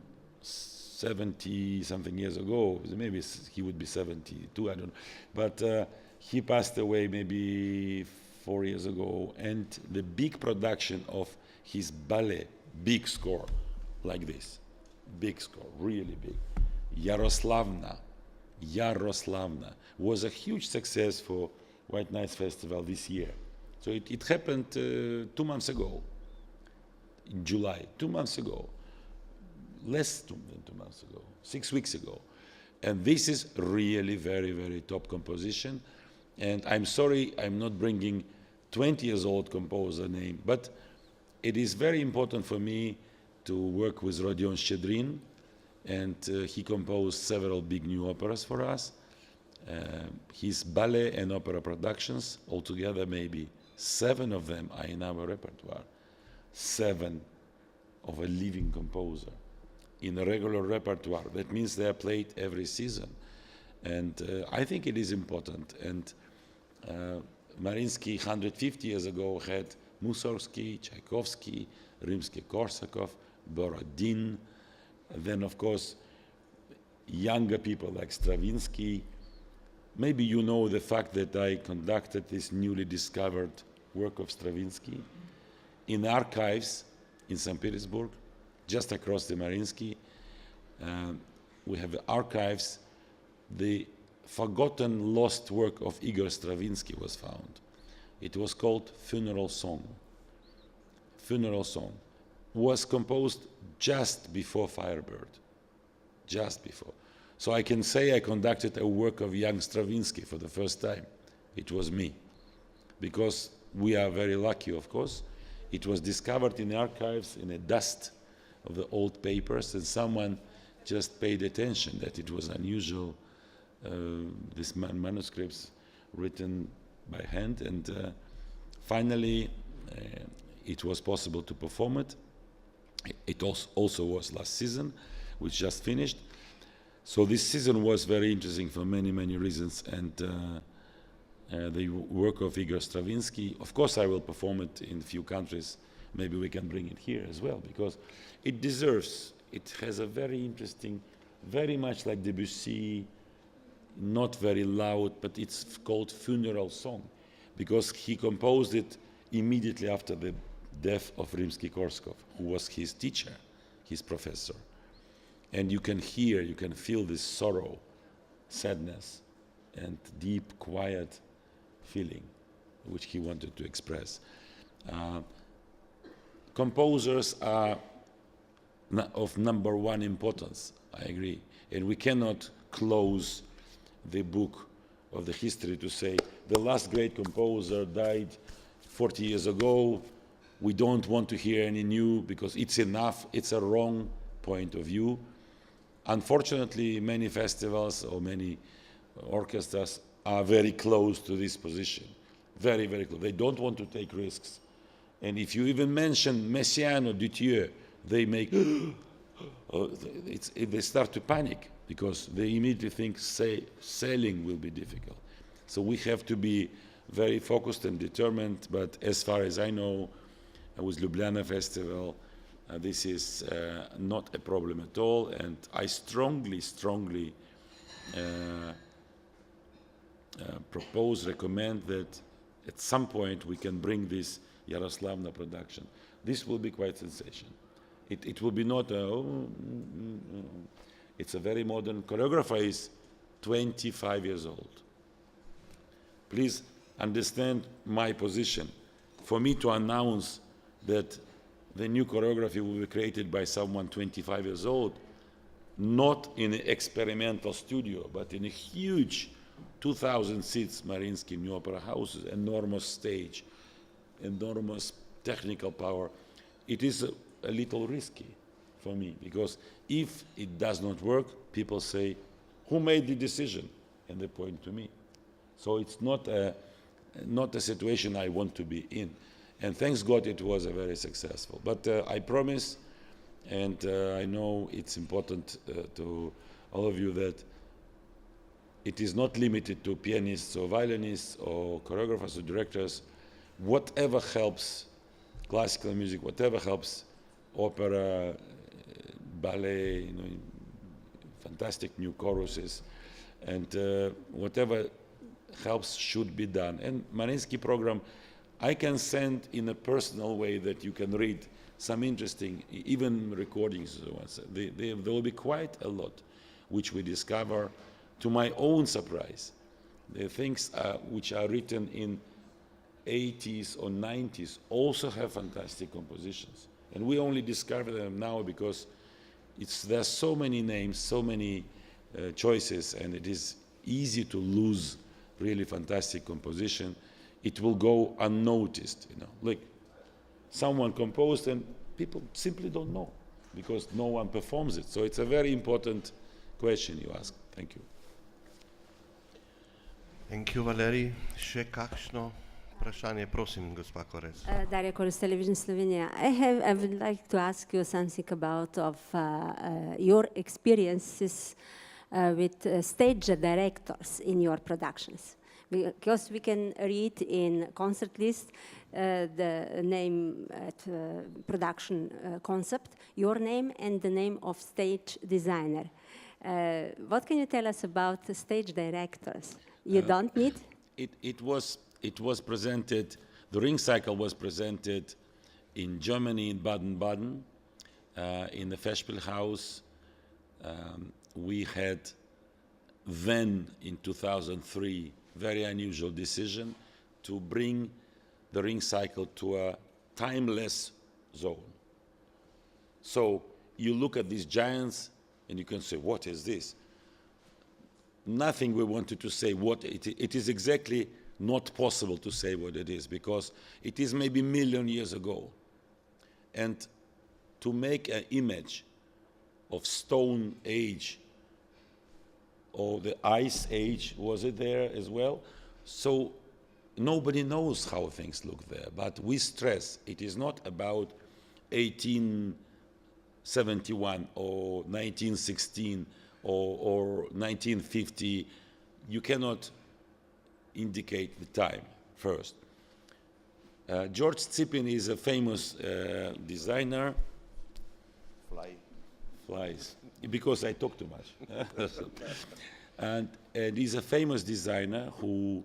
70 something years ago. Maybe he would be 72, I don't know. But he passed away maybe 4 years ago, and the big production of his ballet, big score, like this, big score, really big, Yaroslavna, was a huge success for White Nights Festival this year. So it happened 2 months ago, in July, 2 months ago, less than 2 months ago, 6 weeks ago. And this is really very, very top composition. And I'm sorry I'm not bringing 20 years old composer name, but it is very important for me to work with Rodion Shchedrin, and he composed several big new operas for us. His ballet and opera productions, altogether maybe 7 of them are in our repertoire. 7 of a living composer in a regular repertoire. That means they are played every season. And I think it is important. And Mariinsky 150 years ago had Mussorgsky, Tchaikovsky, Rimsky-Korsakov, Borodin. Then, of course, younger people like Stravinsky. Maybe you know the fact that I conducted this newly discovered work of Stravinsky in archives in St. Petersburg, just across the Mariinsky. We have archives. The forgotten, lost work of Igor Stravinsky was found. It was called Funeral Song. Funeral Song was composed just before Firebird, just before. So I can say I conducted a work of young Stravinsky for the first time. It was me, because we are very lucky, of course. It was discovered in the archives in a dust of the old papers, and someone just paid attention that it was unusual, these manuscripts written by hand, and finally it was possible to perform it. It also was last season, which just finished. So this season was very interesting for many, many reasons, and the work of Igor Stravinsky, of course I will perform it in a few countries. Maybe we can bring it here as well, because it deserves. It has a very interesting, very much like Debussy, not very loud, but it's called Funeral Song, because he composed it immediately after the death of Rimsky-Korsakov, who was his teacher, his professor. And you can hear, you can feel this sorrow, sadness, and deep, quiet feeling which he wanted to express. Composers are of number one importance, I agree. And we cannot close the book of the history to say the last great composer died 40 years ago. We don't want to hear any new because it's enough. It's a wrong point of view. Unfortunately, many festivals or many orchestras are very close to this position. Very, very close. They don't want to take risks. And if you even mention Messiaen or Duthieu, they make, they start to panic because they immediately think sailing will be difficult. So we have to be very focused and determined, but as far as I know, with Ljubljana Festival, this is not a problem at all, and I strongly recommend that at some point we can bring this Yaroslavna production. This will be quite sensation. It will be not it's a very modern. Choreographer is 25 years old. Please understand my position. For me to announce that the new choreography will be created by someone 25 years old, not in an experimental studio, but in a huge 2,000 seats Mariinsky New Opera House, enormous stage, enormous technical power. It is a little risky for me, because if it does not work, people say, who made the decision? And they point to me. So it's not a situation I want to be in. And thanks God it was a very successful. But I promise, and I know it's important to all of you, that it is not limited to pianists or violinists or choreographers or directors. Whatever helps classical music, whatever helps opera, ballet, fantastic new choruses, and whatever helps should be done. And Mariinsky program, I can send in a personal way that you can read some interesting, even recordings. There will be quite a lot which we discover to my own surprise. The things which are written in 80s or 90s also have fantastic compositions. And we only discover them now because there's so many names, so many choices, and it is easy to lose really fantastic composition. It will go unnoticed, you know. Like someone composed and people simply don't know because no one performs it. So it's a very important question you ask. Thank you. Thank you, Valerij. Še kakšno vprašanje? Prosim, gospa Korez. Darja Korez, Television Slovenia. I would like to ask you something about your experiences with stage directors in your productions. Because we can read in concert list the name at production concept, your name and the name of stage designer. What can you tell us about the stage directors? You don't need? It was presented, the Ring Cycle was presented in Germany, in Baden-Baden, in the Festspielhaus. We had then, in 2003, very unusual decision to bring the Ring Cycle to a timeless zone. So you look at these giants and you can say, what is this? Nothing we wanted to say what it is exactly not possible to say what it is because it is maybe a million years ago. And to make an image of Stone Age or the Ice Age, was it there as well? So nobody knows how things look there, but we stress it is not about 1871 or 1916 or 1950. You cannot indicate the time first. George Tsipin is a famous designer. Flies, because I talk too much. and he's a famous designer who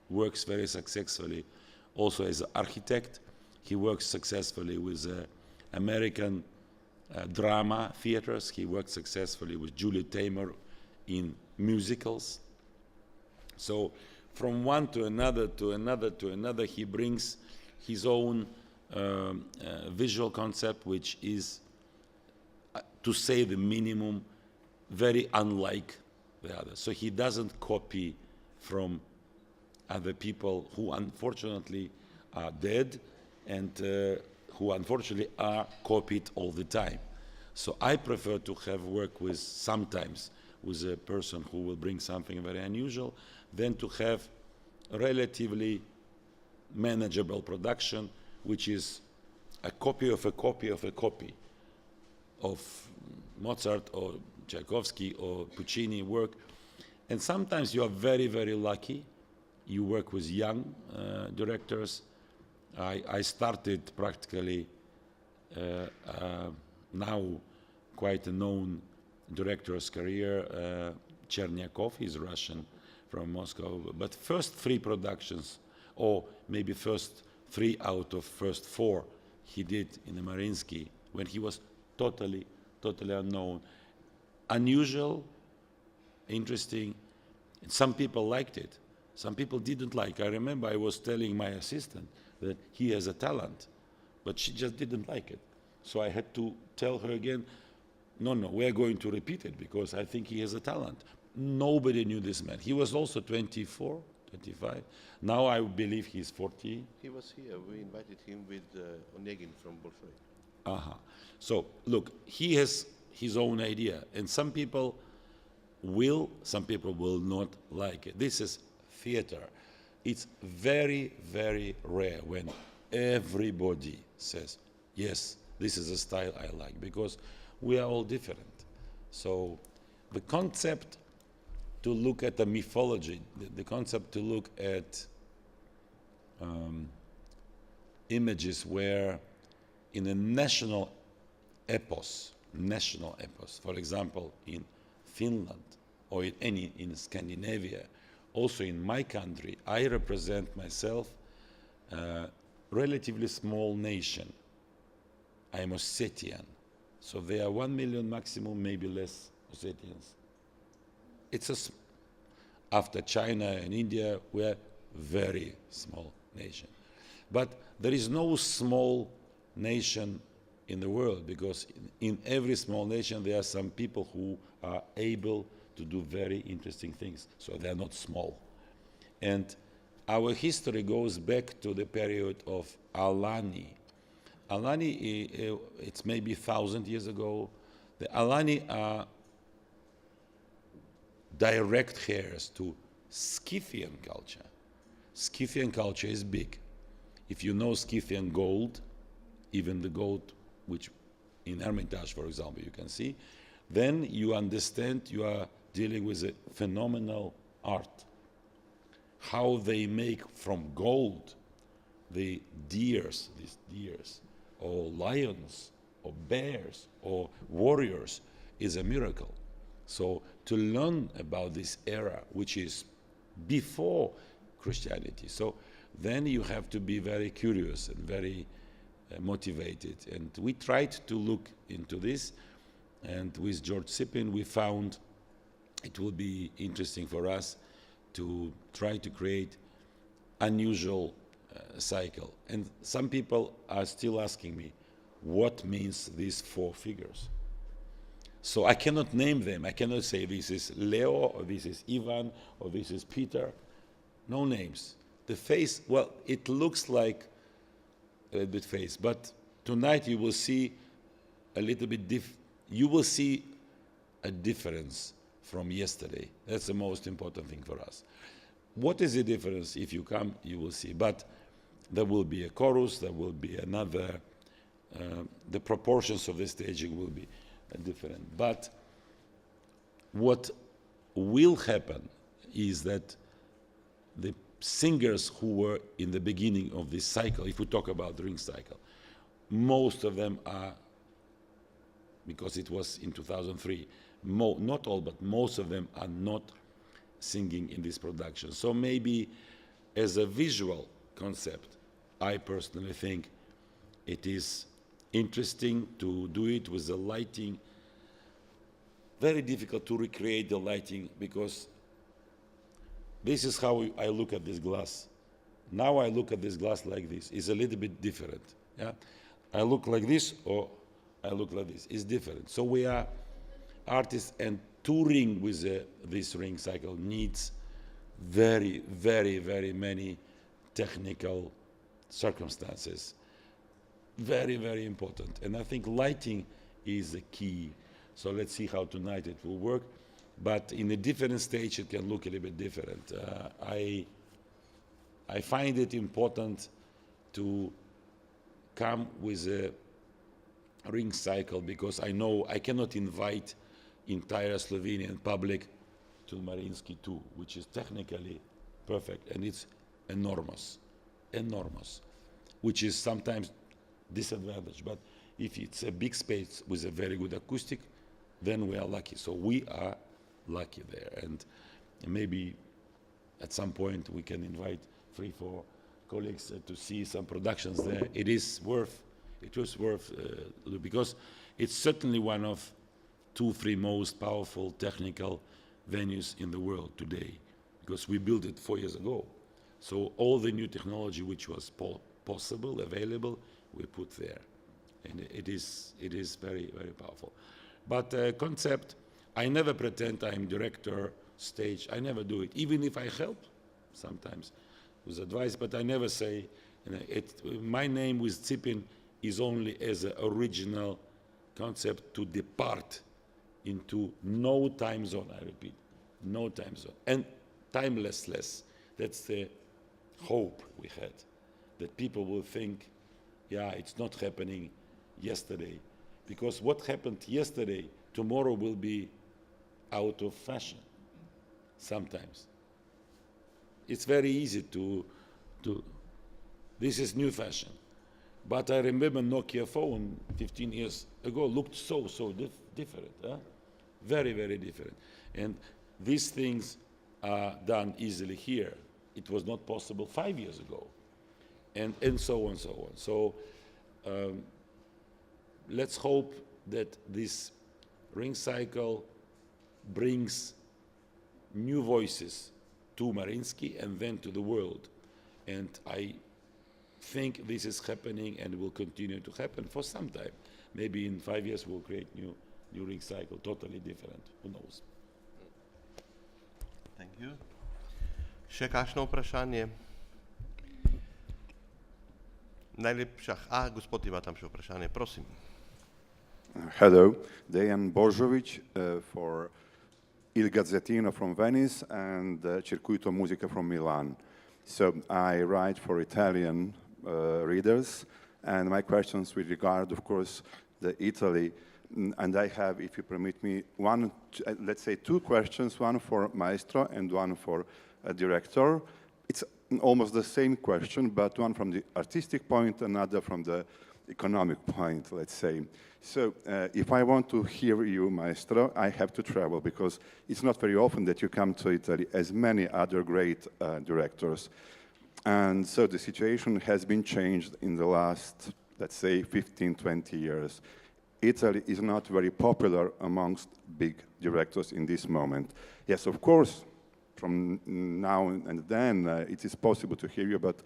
works very successfully also as an architect. He works successfully with American drama theaters. He worked successfully with Julie Taymor in musicals. So from one to another, to another, to another, he brings his own visual concept, which is, to say the minimum, very unlike the others. So he doesn't copy from other people who unfortunately are dead and who unfortunately are copied all the time. So I prefer to have work with sometimes with a person who will bring something very unusual than to have a relatively manageable production, which is a copy of a copy of a copy of Mozart or Tchaikovsky or Puccini work. And sometimes you are very, very lucky. You work with young directors. I started practically now quite a known director's career, Chernyakov, he's Russian from Moscow. But first 3 productions, or maybe first 3 out of first 4, he did in the Mariinsky when he was totally unknown. Unusual, interesting. And some people liked it. Some people didn't like. I remember I was telling my assistant that he has a talent, but she just didn't like it. So I had to tell her again, no, we're going to repeat it because I think he has a talent. Nobody knew this man. He was also 24, 25. Now I believe he's 40. He was here. We invited him with Onegin from Bolshoi. So look, he has his own idea, and some people will not like it. This is theater. It's very, very rare when everybody says, yes, this is a style I like, because we are all different. So the concept to look at the mythology, the concept to look at images where in a national epos, for example, in Finland or in Scandinavia, also in my country, I represent myself a relatively small nation. I am Ossetian. So there are 1 million maximum, maybe less Ossetians. After China and India, we're a very small nation. But there is no small nation in the world, because in every small nation there are some people who are able to do very interesting things. So they're not small. And our history goes back to the period of Alani. Alani, it's maybe 1,000 years ago. The Alani are direct heirs to Scythian culture. Scythian culture is big. If you know Scythian gold, even the gold which in Hermitage, for example, you can see, then you understand you are dealing with a phenomenal art. How they make from gold the these deers, or lions, or bears, or warriors, is a miracle. So to learn about this era, which is before Christianity, so then you have to be very curious and very motivated. And we tried to look into this, and with George Sipin we found it will be interesting for us to try to create unusual cycle. And some people are still asking me, what means these 4 figures? So I cannot name them. I cannot say this is Leo, or this is Ivan, or this is Peter. No names. The face, well, it looks like a little bit face, but tonight you will see a little bit you will see a difference from yesterday. That's the most important thing for us. What is the difference? If you come, you will see. But there will be a chorus, there will be another, the proportions of the staging will be different. But what will happen is that the singers who were in the beginning of this cycle, if we talk about the ring cycle, most of them are, because it was in 2003, not all, but most of them are not singing in this production. So maybe as a visual concept, I personally think it is interesting to do it with the lighting. Very difficult to recreate the lighting, because this is how I look at this glass. Now I look at this glass like this. It's a little bit different. Yeah? I look like this, or I look like this. It's different. So we are artists, and touring with this ring cycle needs very, very, very many technical circumstances. Very, very important. And I think lighting is the key. So let's see how tonight it will work. But in a different stage, it can look a little bit different. I find it important to come with a ring cycle, because I know I cannot invite entire Slovenian public to Mariinsky 2, which is technically perfect, and it's enormous, which is sometimes disadvantage. But if it's a big space with a very good acoustic, then we are lucky. So we are lucky there, and maybe at some point we can invite 3-4 colleagues to see some productions there. It was worth because it's certainly one of 2-3 most powerful technical venues in the world today, because we built it 4 years ago. So all the new technology which was possible, available, we put there, and it is very, very powerful. But concept, I never pretend I'm director, stage. I never do it, even if I help sometimes with advice. But I never say, my name with Tsipin is only as an original concept to depart into no time zone. I repeat, no time zone, and timelessness. That's the hope we had, that people will think, yeah, it's not happening yesterday, because what happened yesterday, tomorrow will be out of fashion. Sometimes it's very easy to this is new fashion. But I remember Nokia phone 15 years ago looked so different. Huh? very, very different. And these things are done easily here. It was not possible 5 years ago, and so on, so on. So let's hope that this ring cycle brings new voices to Mariinsky and then to the world. And I think this is happening and will continue to happen for some time. Maybe in 5 years we'll create new ring cycle, totally different. Who knows? Thank you. Še kakšno vprašanje? Najlepša, gospod ima tam še vprašanje, prosim. Hello, Dejan Božović for Il Gazzettino from Venice and Circuito Musica from Milan. So I write for Italian readers, and my questions with regard, of course, the Italy. And I have, if you permit me, let's say two questions, one for Maestro and one for a director. It's almost the same question, but one from the artistic point, another from the economic point, let's say. So if I want to hear you, Maestro, I have to travel, because it's not very often that you come to Italy, as many other great directors. And so the situation has been changed in the last, let's say, 15, 20 years. Italy is not very popular amongst big directors in this moment. Yes, of course, from now and then, it is possible to hear you, but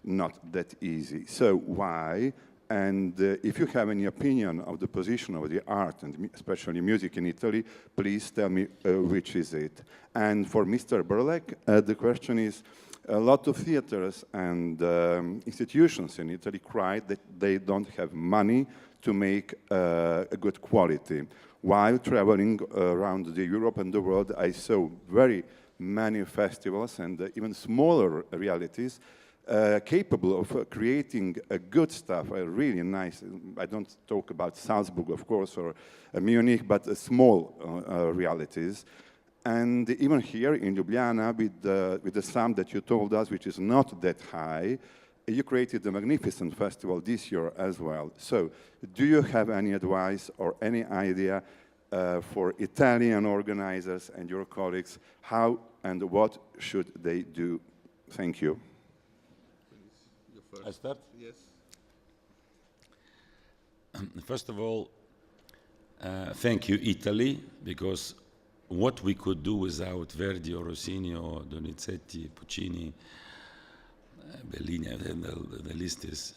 not that easy. So why? And if you have any opinion of the position of the art, and especially music in Italy, please tell me which is it. And for Mr. Berlek, the question is, a lot of theaters and institutions in Italy cry that they don't have money to make a good quality. While traveling around Europe and the world, I saw very many festivals and even smaller realities capable of creating good stuff, really nice. I don't talk about Salzburg, of course, or Munich, but small realities. And even here in Ljubljana, with the sum that you told us, which is not that high, you created a magnificent festival this year as well. So do you have any advice or any idea for Italian organizers and your colleagues, how and what should they do? Thank you. I start? Yes. First of all, thank you, Italy, because what we could do without Verdi or Rossini or Donizetti, Puccini, Bellini, and the list is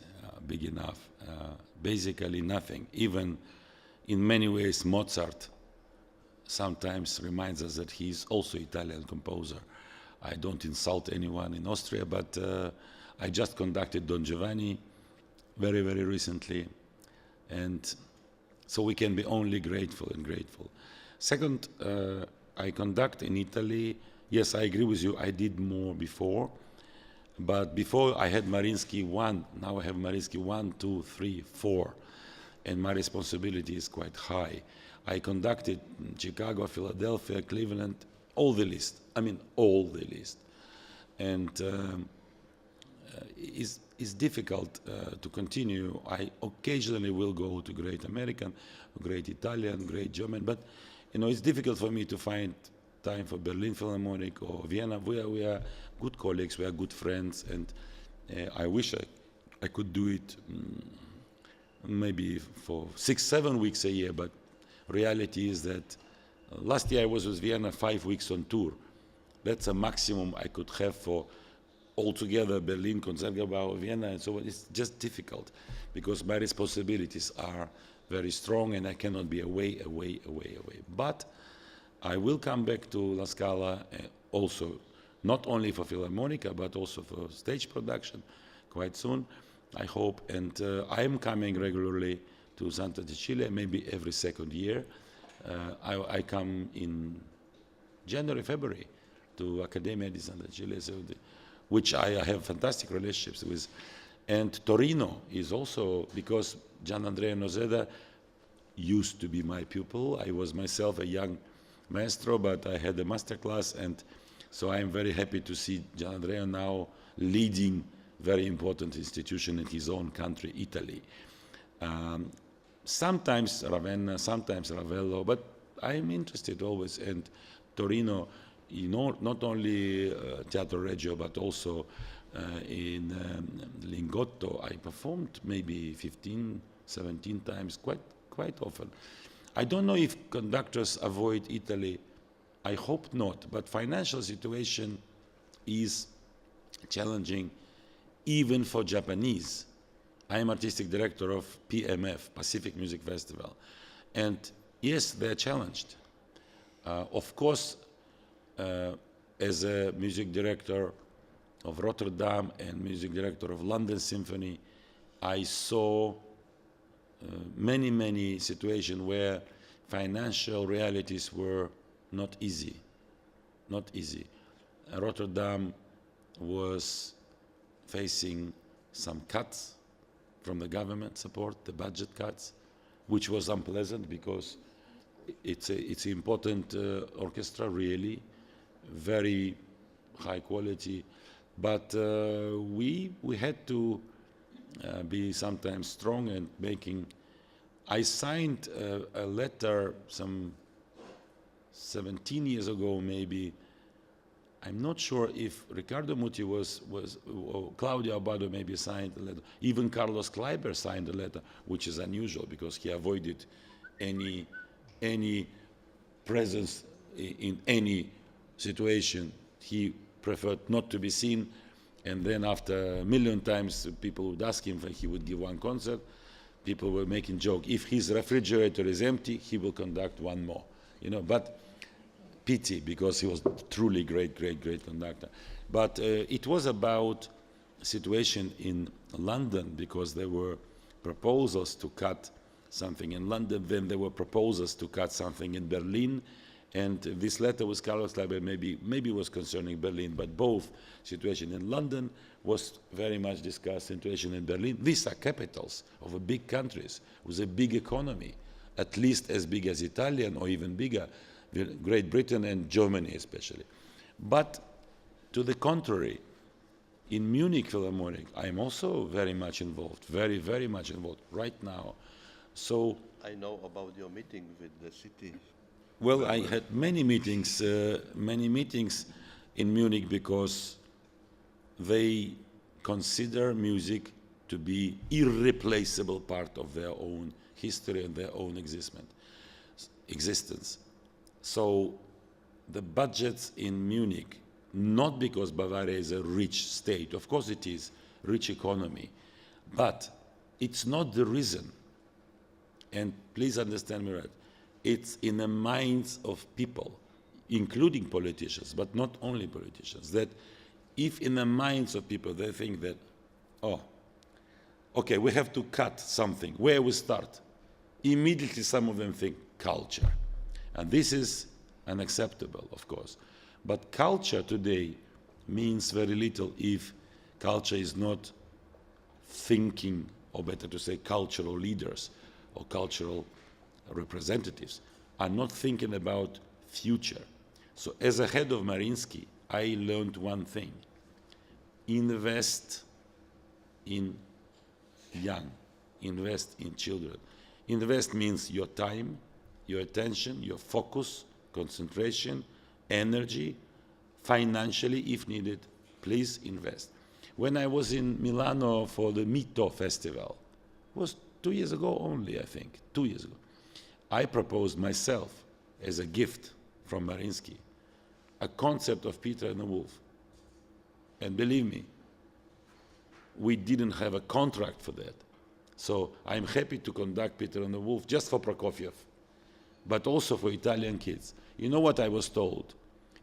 big enough. Basically nothing. Even in many ways, Mozart sometimes reminds us that he's also Italian composer. I don't insult anyone in Austria, but I just conducted Don Giovanni very, very recently. And so we can be only grateful and grateful. Second, I conduct in Italy. Yes, I agree with you, I did more before. But before I had Mariinsky 1, now I have Mariinsky 1, 2, 3, 4. And my responsibility is quite high. I conducted Chicago, Philadelphia, Cleveland, all the list. I mean, all the list. And it's difficult to continue. I occasionally will go to great American, great Italian, great German, but you know, it's difficult for me to find time for Berlin Philharmonic or Vienna. We are good colleagues, we are good friends, and I wish I could do it maybe for 6-7 weeks a year, but reality is that last year I was with Vienna 5 weeks on tour. That's a maximum I could have for altogether Berlin, Concertgebouw, Vienna, and so on. It's just difficult because my responsibilities are very strong and I cannot be away. But I will come back to La Scala also, not only for Philharmonica, but also for stage production quite soon, I hope. And I am coming regularly to Santa Cecilia, maybe every second year. I come in January, February to Accademia di Santa Cecilia, which I have fantastic relationships with. And Torino is also, because Gianandrea Noseda used to be my pupil. I was myself a young maestro, but I had a master class, and so I am very happy to see Gianandrea now leading very important institution in his own country, Italy. Sometimes Ravenna, sometimes Ravello, but I'm interested always. And Torino, you know, not only Teatro Regio, but also in Lingotto, I performed maybe 15, 17 times, quite often. I don't know if conductors avoid Italy. I hope not, but financial situation is challenging even for Japanese. I am artistic director of PMF, Pacific Music Festival. And yes, they're challenged. Of course, as a music director of Rotterdam and music director of London Symphony, I saw many situations where financial realities were not easy. Rotterdam was facing some cuts from the government support, the budget cuts, which was unpleasant because it's an important orchestra, really, very high quality. But we had to be sometimes strong and making. I signed a letter some 17 years ago, maybe. I'm not sure if Riccardo Muti or Claudio Abbado maybe signed a letter. Even Carlos Kleiber signed a letter, which is unusual because he avoided any presence in any situation. He preferred not to be seen. And then after a million times people would ask him if he would give one concert, people were making joke. If his refrigerator is empty, he will conduct one more. You know, but pity, because he was truly great conductor. But it was about situation in London, because there were proposals to cut something in London, then there were proposals to cut something in Berlin, and this letter with Carlos Kleiber maybe was concerning Berlin, but both situation in London was very much discussed, situation in Berlin. These are capitals of big countries with a big economy, at least as big as Italian or even bigger, Great Britain and Germany especially. But to the contrary, in Munich Philharmonic, I'm also very much involved, very much involved right now. So I know about your meeting with the city. Well, I had many meetings in Munich, because they consider music to be irreplaceable part of their own history and their own existence. So the budgets in Munich, not because Bavaria is a rich state, of course it is, rich economy, but it's not the reason. And please understand me right, it's in the minds of people, including politicians, but not only politicians, that if in the minds of people they think that, oh, okay, we have to cut something, where we start? Immediately some of them think culture. And this is unacceptable, of course. But culture today means very little if culture is not thinking, or better to say cultural leaders or cultural representatives are not thinking about future. So as a head of Mariinsky, I learned one thing: invest in young, invest in children. Invest means your time, your attention, your focus, concentration, energy, financially if needed. Please invest. When I was in Milano for the Mito Festival, it was 2 years ago only, I think, 2 years ago, I proposed myself as a gift from Mariinsky a concert of Peter and the Wolf. And believe me, we didn't have a contract for that. So I'm happy to conduct Peter and the Wolf just for Prokofiev, but also for Italian kids. You know what I was told?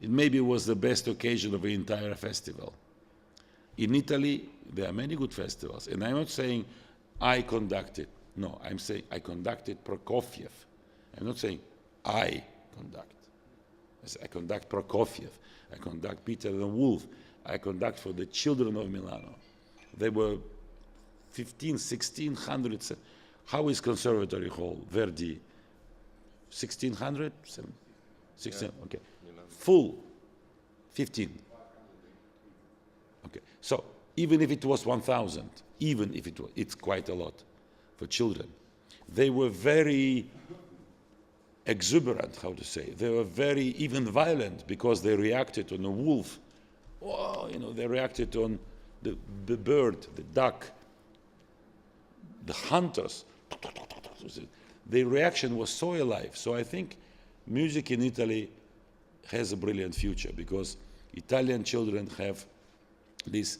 It maybe was the best occasion of the entire festival. In Italy, there are many good festivals, and I'm not saying I conducted. No, I'm saying I conducted Prokofiev. I'm not saying I conduct. I conduct Prokofiev. I conduct Peter and the Wolf. I conduct for the children of Milano. There were 1,600. How is Conservatory Hall, Verdi? 1,600? 16, yeah. Okay. Full, 15. Okay, so even if it was 1,000, even if it was, it's quite a lot for children. They were very exuberant, how to say. They were very even violent because they reacted on a wolf. Oh, you know, they reacted on the bird, the duck, the hunters. Their reaction was so alive. So I think music in Italy has a brilliant future because Italian children have this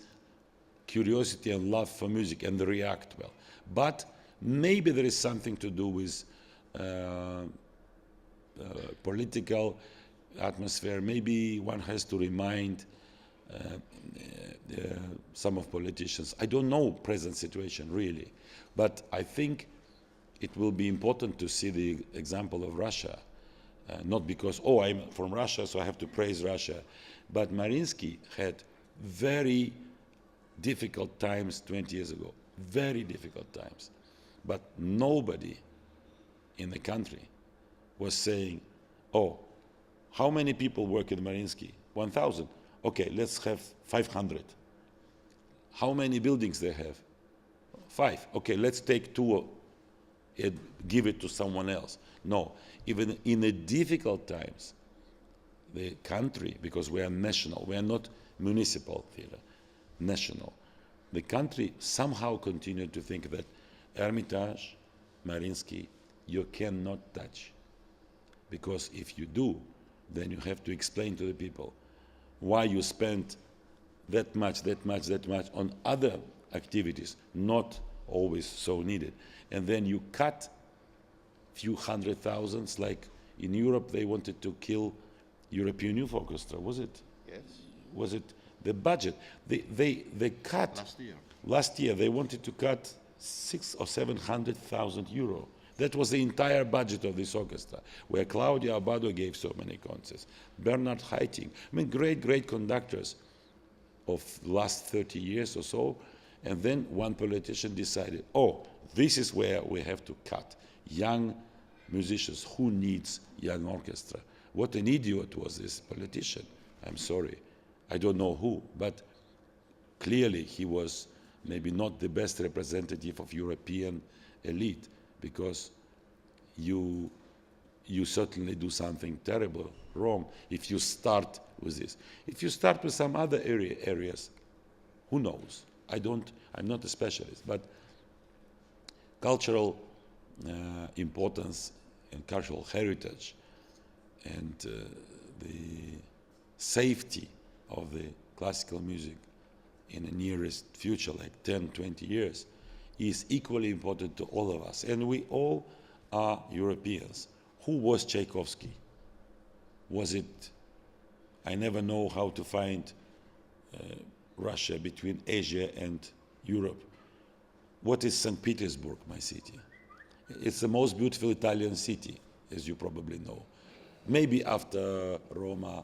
curiosity and love for music and they react well. But maybe there is something to do with political atmosphere. Maybe one has to remind some of politicians. I don't know present situation really, but I think it will be important to see the example of Russia. Not because, oh, I'm from Russia, so I have to praise Russia. But Mariinsky had very difficult times 20 years ago, very difficult times. But nobody in the country was saying, oh, how many people work in Mariinsky? 1,000. Okay, let's have 500. How many buildings they have? 5. Okay, let's take 2 and give it to someone else. No, even in the difficult times, the country, because we are national, we are not municipal theater, national. The country somehow continued to think that Hermitage, Mariinsky, you cannot touch. Because if you do, then you have to explain to the people why you spent that much on other activities, not always so needed. And then you cut few hundred thousands, like in Europe they wanted to kill European Youth Orchestra, was it? Yes. Was it the budget? They cut last year they wanted to cut 600,000 or 700,000 euro. That was the entire budget of this orchestra, where Claudia Abbado gave so many concerts, Bernard Haitink, I mean great conductors of the last 30 years or so, and then one politician decided, oh, this is where we have to cut. Young musicians, who needs young orchestra? What an idiot was this politician. I'm sorry, I don't know who, but clearly he was maybe not the best representative of European elite, because you certainly do something terrible wrong if you start with this. If you start with some other areas, who knows? I'm not a specialist, but cultural importance and cultural heritage and the safety of the classical music in the nearest future, like 10, 20 years, is equally important to all of us. And we all are Europeans. Who was Tchaikovsky? Was it, I never know how to find Russia between Asia and Europe. What is St. Petersburg, my city? It's the most beautiful Italian city, as you probably know. Maybe after Roma,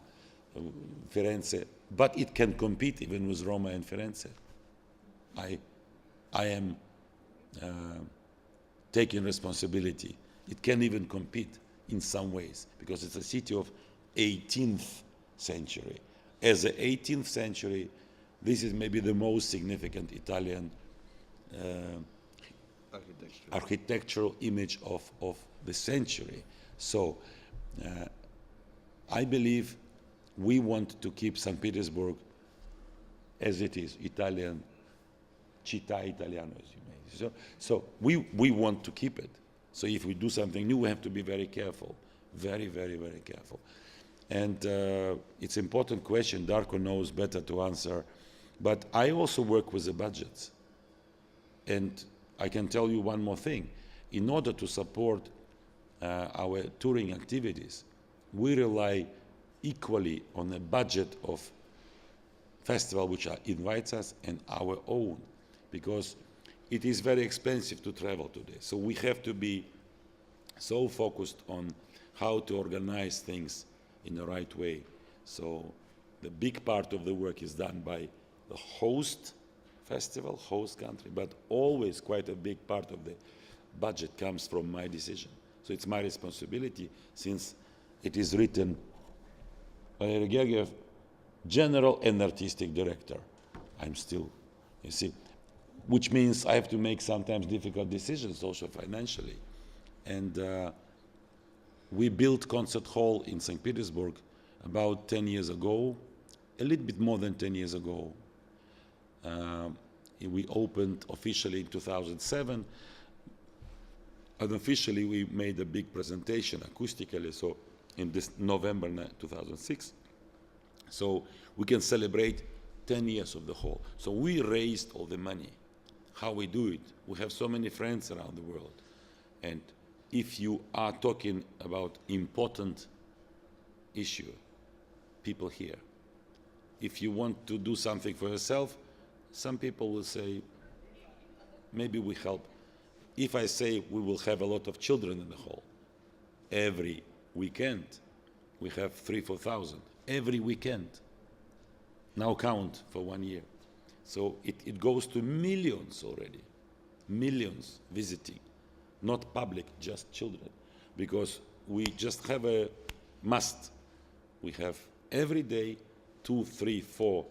Firenze, but it can compete even with Roma and Firenze. I am taking responsibility. It can even compete in some ways because it's a city of 18th century. As the 18th century, this is maybe the most significant Italian architectural image of the century. So I believe we want to keep St. Petersburg as it is, Italian, città italiano, as you may. So we want to keep it. So if we do something new, we have to be very careful, very careful. And it's an important question. Darko knows better to answer. But I also work with the budgets. And I can tell you one more thing. In order to support our touring activities, we rely equally on a budget of festival which invites us and our own, because it is very expensive to travel today. So we have to be so focused on how to organize things in the right way. So the big part of the work is done by the host festival, host country, but always quite a big part of the budget comes from my decision. So it's my responsibility, since it is written Valerijem Gergiev, general and artistic director. I'm still, you see, which means I have to make sometimes difficult decisions also financially. And We built concert hall in St. Petersburg about 10 years ago, a little bit more than 10 years ago. We opened officially in 2007. Unofficially, we made a big presentation acoustically, so in this November 2006. So we can celebrate 10 years of the hall. So we raised all the money. How we do it? We have so many friends around the world. And if you are talking about important issue, people here. If you want to do something for yourself, some people will say, maybe we help. If I say we will have a lot of children in the hall, every weekend, we have 3,000-4,000, every weekend. Now count for 1 year. So it goes to millions already, millions visiting, not public, just children, because we just have a must. We have every day 2, 3, 4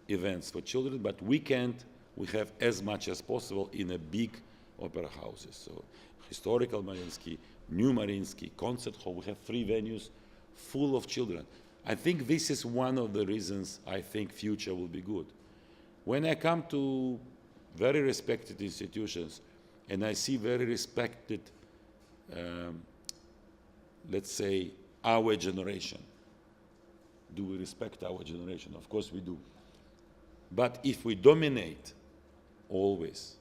events for children, but weekend we have as much as possible in a big opera houses. So historical Mariinsky, new Mariinsky, concert hall, we have 3 venues full of children. I think this is one of the reasons I think future will be good. When I come to very respected institutions and I see very respected, let's say, our generation. Do we respect our generation? Of course we do. But if we dominate always,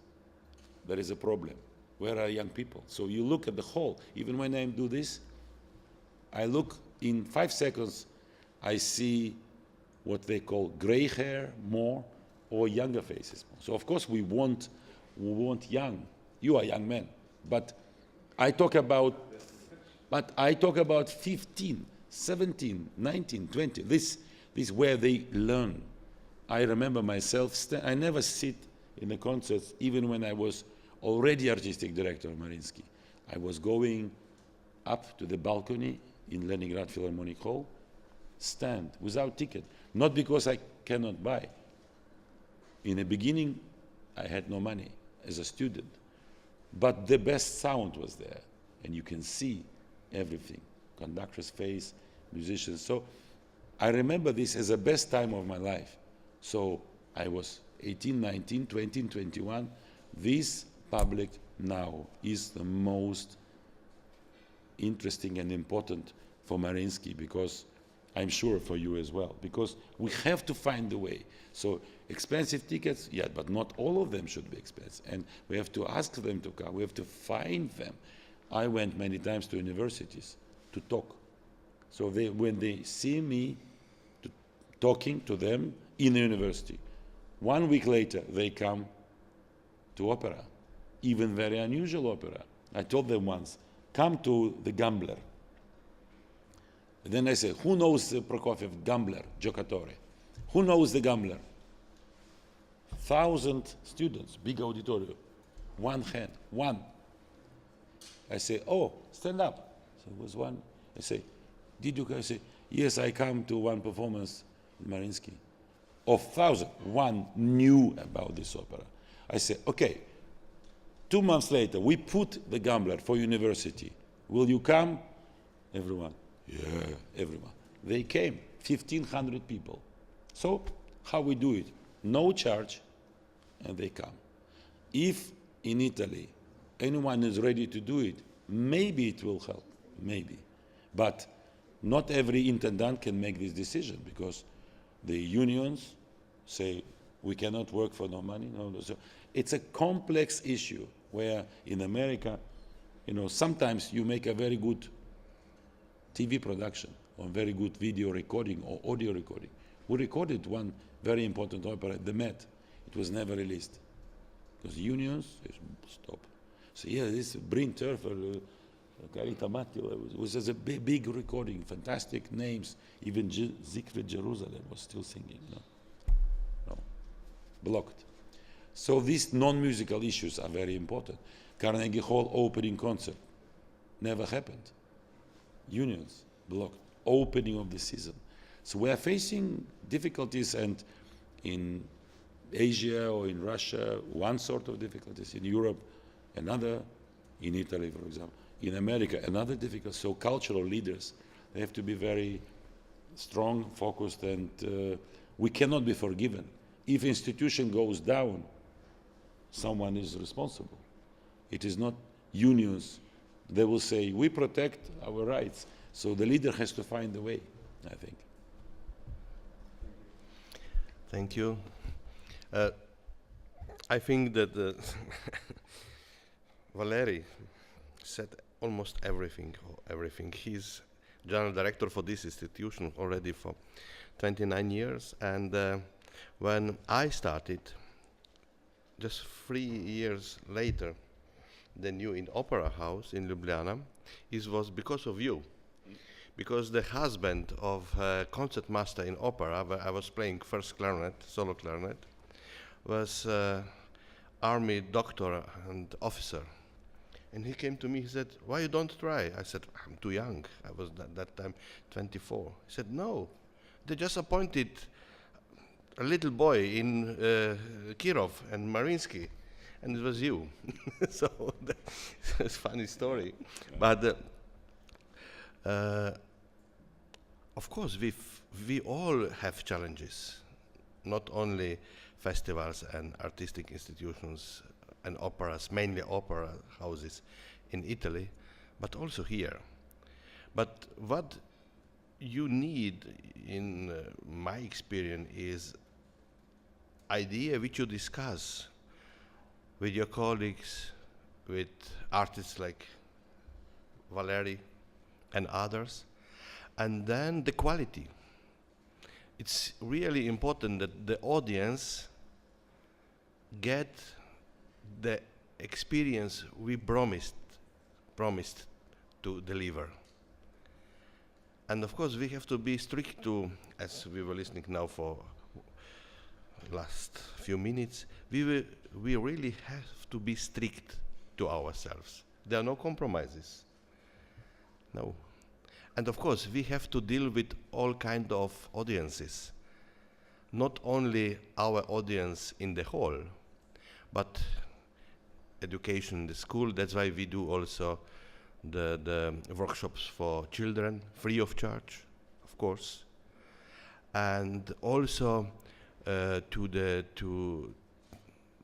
there is a problem. Where are young people? So you look at the hall. Even when I do this, I look in 5 seconds, I see what they call gray hair more or younger faces more. So of course we want young. You are young men, but I talk about 15, 17, 19, 20. This is where they learn. I remember myself, I never sit in the concerts, even when I was already artistic director of Mariinsky. I was going up to the balcony in Leningrad Philharmonic Hall, stand without ticket, not because I cannot buy. In the beginning, I had no money as a student, but the best sound was there, and you can see everything, conductor's face, musicians. So I remember this as the best time of my life. So I was 18, 19, 20, 21. This public now is the most interesting and important for Mariinsky, because I'm sure for you as well, because we have to find a way. So expensive tickets, yeah, but not all of them should be expensive. And we have to ask them to come. We have to find them. I went many times to universities to talk. So when they see me talking to them in the university, 1 week later they come to opera, even very unusual opera. I told them once, come to the Gambler. And then I said, who knows Prokofiev, Gambler, Giocatore? Who knows the Gambler? 1,000 students, big auditorium, one hand, one. I say, oh, stand up. So it was one. I say, did you come? I say, yes, I come to one performance in Mariinsky. Of 1,000, one knew about this opera. I say, okay, 2 months later, we put the Gambler for university. Will you come? Everyone. Yeah, everyone. They came, 1,500 people. So how we do it? No charge, and they come. If in Italy anyone is ready to do it, maybe it will help, maybe. But not every intendant can make this decision, because the unions say we cannot work for no money. No. So it's a complex issue where in America, sometimes you make a very good TV production or very good video recording or audio recording. We recorded one very important opera at the Met. It was never released because unions stop. So yeah, this Bryn Terfer, Carita Mattila, was a big recording, fantastic names. Even Siegfried Jerusalem was still singing. No, blocked. So these non-musical issues are very important. Carnegie Hall opening concert never happened. Unions blocked. Opening of the season. So we are facing difficulties, and in Asia or in Russia, one sort of difficulties. In Europe, another. In Italy, for example. in America. Another difficult, so cultural leaders, they have to be very strong, focused, and we cannot be forgiven. If institution goes down, someone is responsible. It is not unions. They will say, we protect our rights. So the leader has to find a way, I think. Thank you. I think that Valery said almost everything. He's general director for this institution already for 29 years. And when I started, just 3 years later than you in Opera House in Ljubljana, it was because of you. Because the husband of concertmaster in opera, where I was playing first clarinet, solo clarinet, was army doctor and officer. And he came to me, he said, why you don't try? I said, I'm too young. I was that time 24. He said, no, they just appointed a little boy in Kirov and Mariinsky, and it was you. So that's a funny story. But of course, we all have challenges, not only festivals and artistic institutions and operas, mainly opera houses in Italy, but also here. But what you need, in my experience, is idea which you discuss with your colleagues, with artists like Valery and others, and then the quality. It's really important that the audience get the experience we promised to deliver. And of course we have to be strict to, as we were listening now for last few minutes, we really have to be strict to ourselves. There are no compromises. No. And of course, we have to deal with all kind of audiences. Not only our audience in the hall, but education in the school. That's why we do also the workshops for children, free of charge, of course. And also to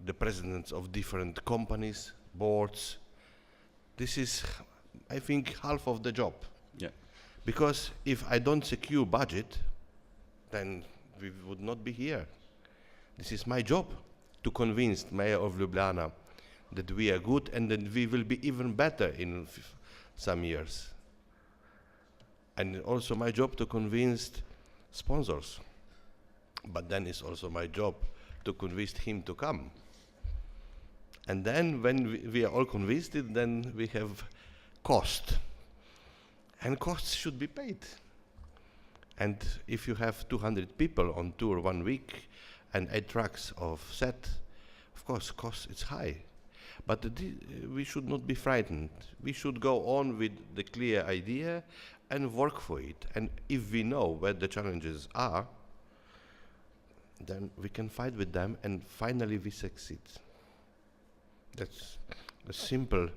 the presidents of different companies, boards. This is, I think, half of the job. Yeah. Because if I don't secure budget, then we would not be here. This is my job, to convince the mayor of Ljubljana that we are good and that we will be even better in some years. And also my job to convince sponsors. But then it's also my job to convince him to come. And then when we are all convinced, then we have cost. And costs should be paid. And if you have 200 people on tour 1 week and 8 tracks of set, of course, cost is high. But we should not be frightened. We should go on with the clear idea and work for it. And if we know where the challenges are, then we can fight with them and finally we succeed. That's a simple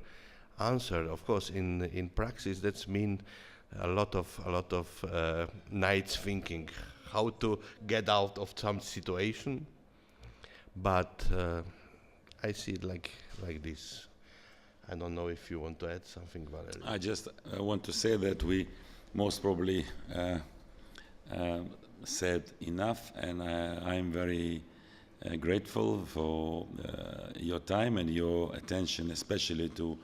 answer. Of course, in practice, that's mean a lot of nights thinking how to get out of some situation. But I see it like this. I don't know if you want to add something, Valery. I just want to say that we most probably said enough, and I'm very grateful for your time and your attention, especially to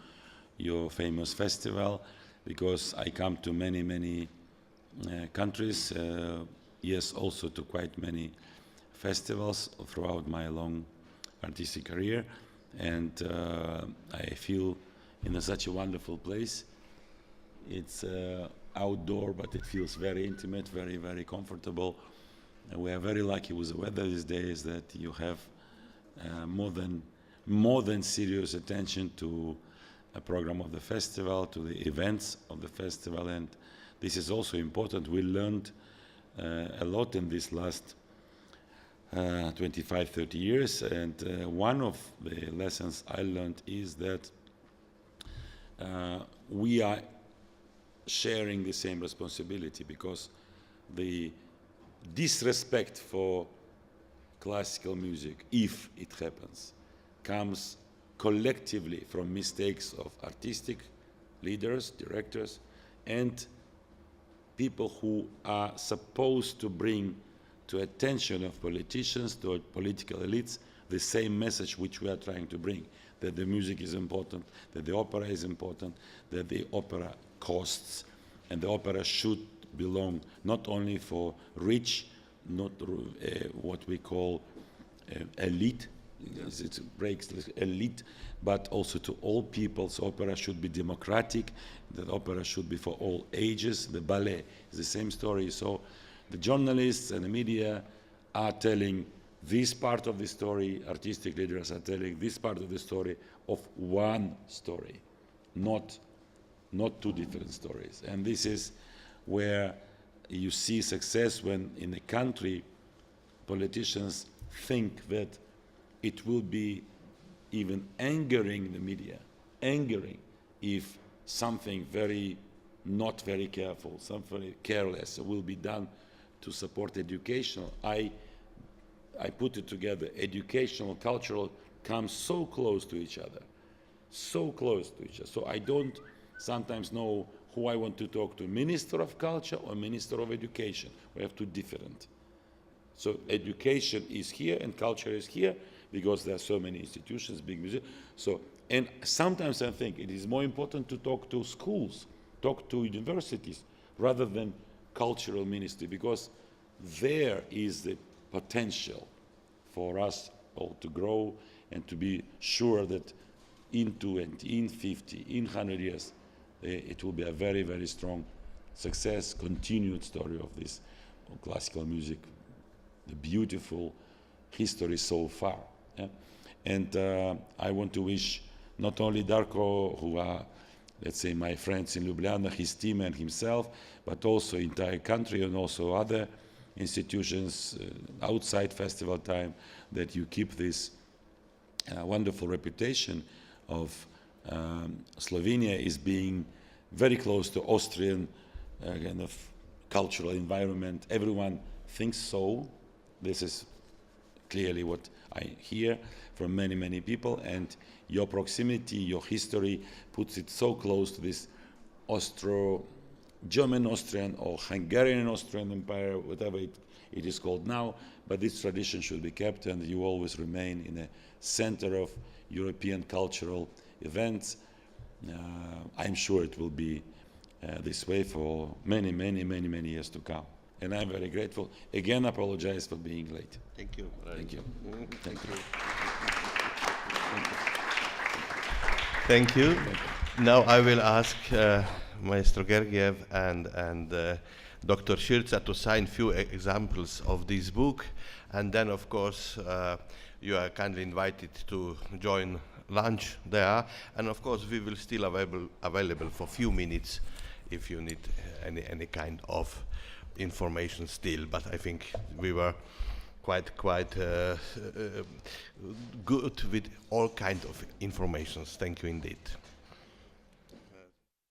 your famous festival, because I come to many countries, yes, also to quite many festivals throughout my long artistic career, and I feel in such a wonderful place. It's outdoor, but it feels very intimate, very comfortable. And we are very lucky with the weather these days that you have more than serious attention to a program of the festival, to the events of the festival, and this is also important. We learned a lot in this last 25-30 years, and one of the lessons I learned is that we are sharing the same responsibility, because the disrespect for classical music, if it happens, comes collectively from mistakes of artistic leaders, directors, and people who are supposed to bring to attention of politicians, to political elites, the same message which we are trying to bring, that the music is important, that the opera is important, that the opera costs, and the opera should belong not only for rich, not what we call elite, it breaks the elite, but also to all peoples. Opera should be democratic, that opera should be for all ages. The ballet is the same story. So the journalists and the media are telling this part of the story, artistic leaders are telling this part of the story of one story, not two different stories. And this is where you see success, when in a country politicians think that it will be even angering the media, angering if something not very careful, something careless will be done to support educational. I put it together, educational, cultural come so close to each other, so close to each other. So I don't sometimes know who I want to talk to, Minister of Culture or Minister of Education. We have two different. So education is here and culture is here, because there are so many institutions, big museums. So, and sometimes I think it is more important to talk to schools, talk to universities, rather than cultural ministry, because there is the potential for us all to grow and to be sure that in 20, in 50, in 100 years, it will be a very, very strong success, continued story of this classical music, the beautiful history so far. Yeah? And I want to wish not only Darko, who are, let's say, my friends in Ljubljana, his team and himself, but also entire country and also other institutions outside festival time, that you keep this wonderful reputation of Slovenia is being very close to Austrian kind of cultural environment. Everyone thinks so. This is clearly what I hear from many, many people, and your proximity, your history puts it so close to this German-Austrian or Hungarian-Austrian Empire, whatever it is called now, but this tradition should be kept, and you always remain in a center of European cultural events. I'm sure it will be this way for many, many, many, many years to come. And I'm very grateful. Again, apologize for being late. Thank you. Thank you. Thank you. Thank you. Now I will ask Maestro Gergiev and Dr. Širca to sign few examples of this book, and then of course you are kindly invited to join lunch there, and of course we will still available for few minutes if you need any kind of information still, but I think we were quite good with all kinds of informations. Thank you indeed.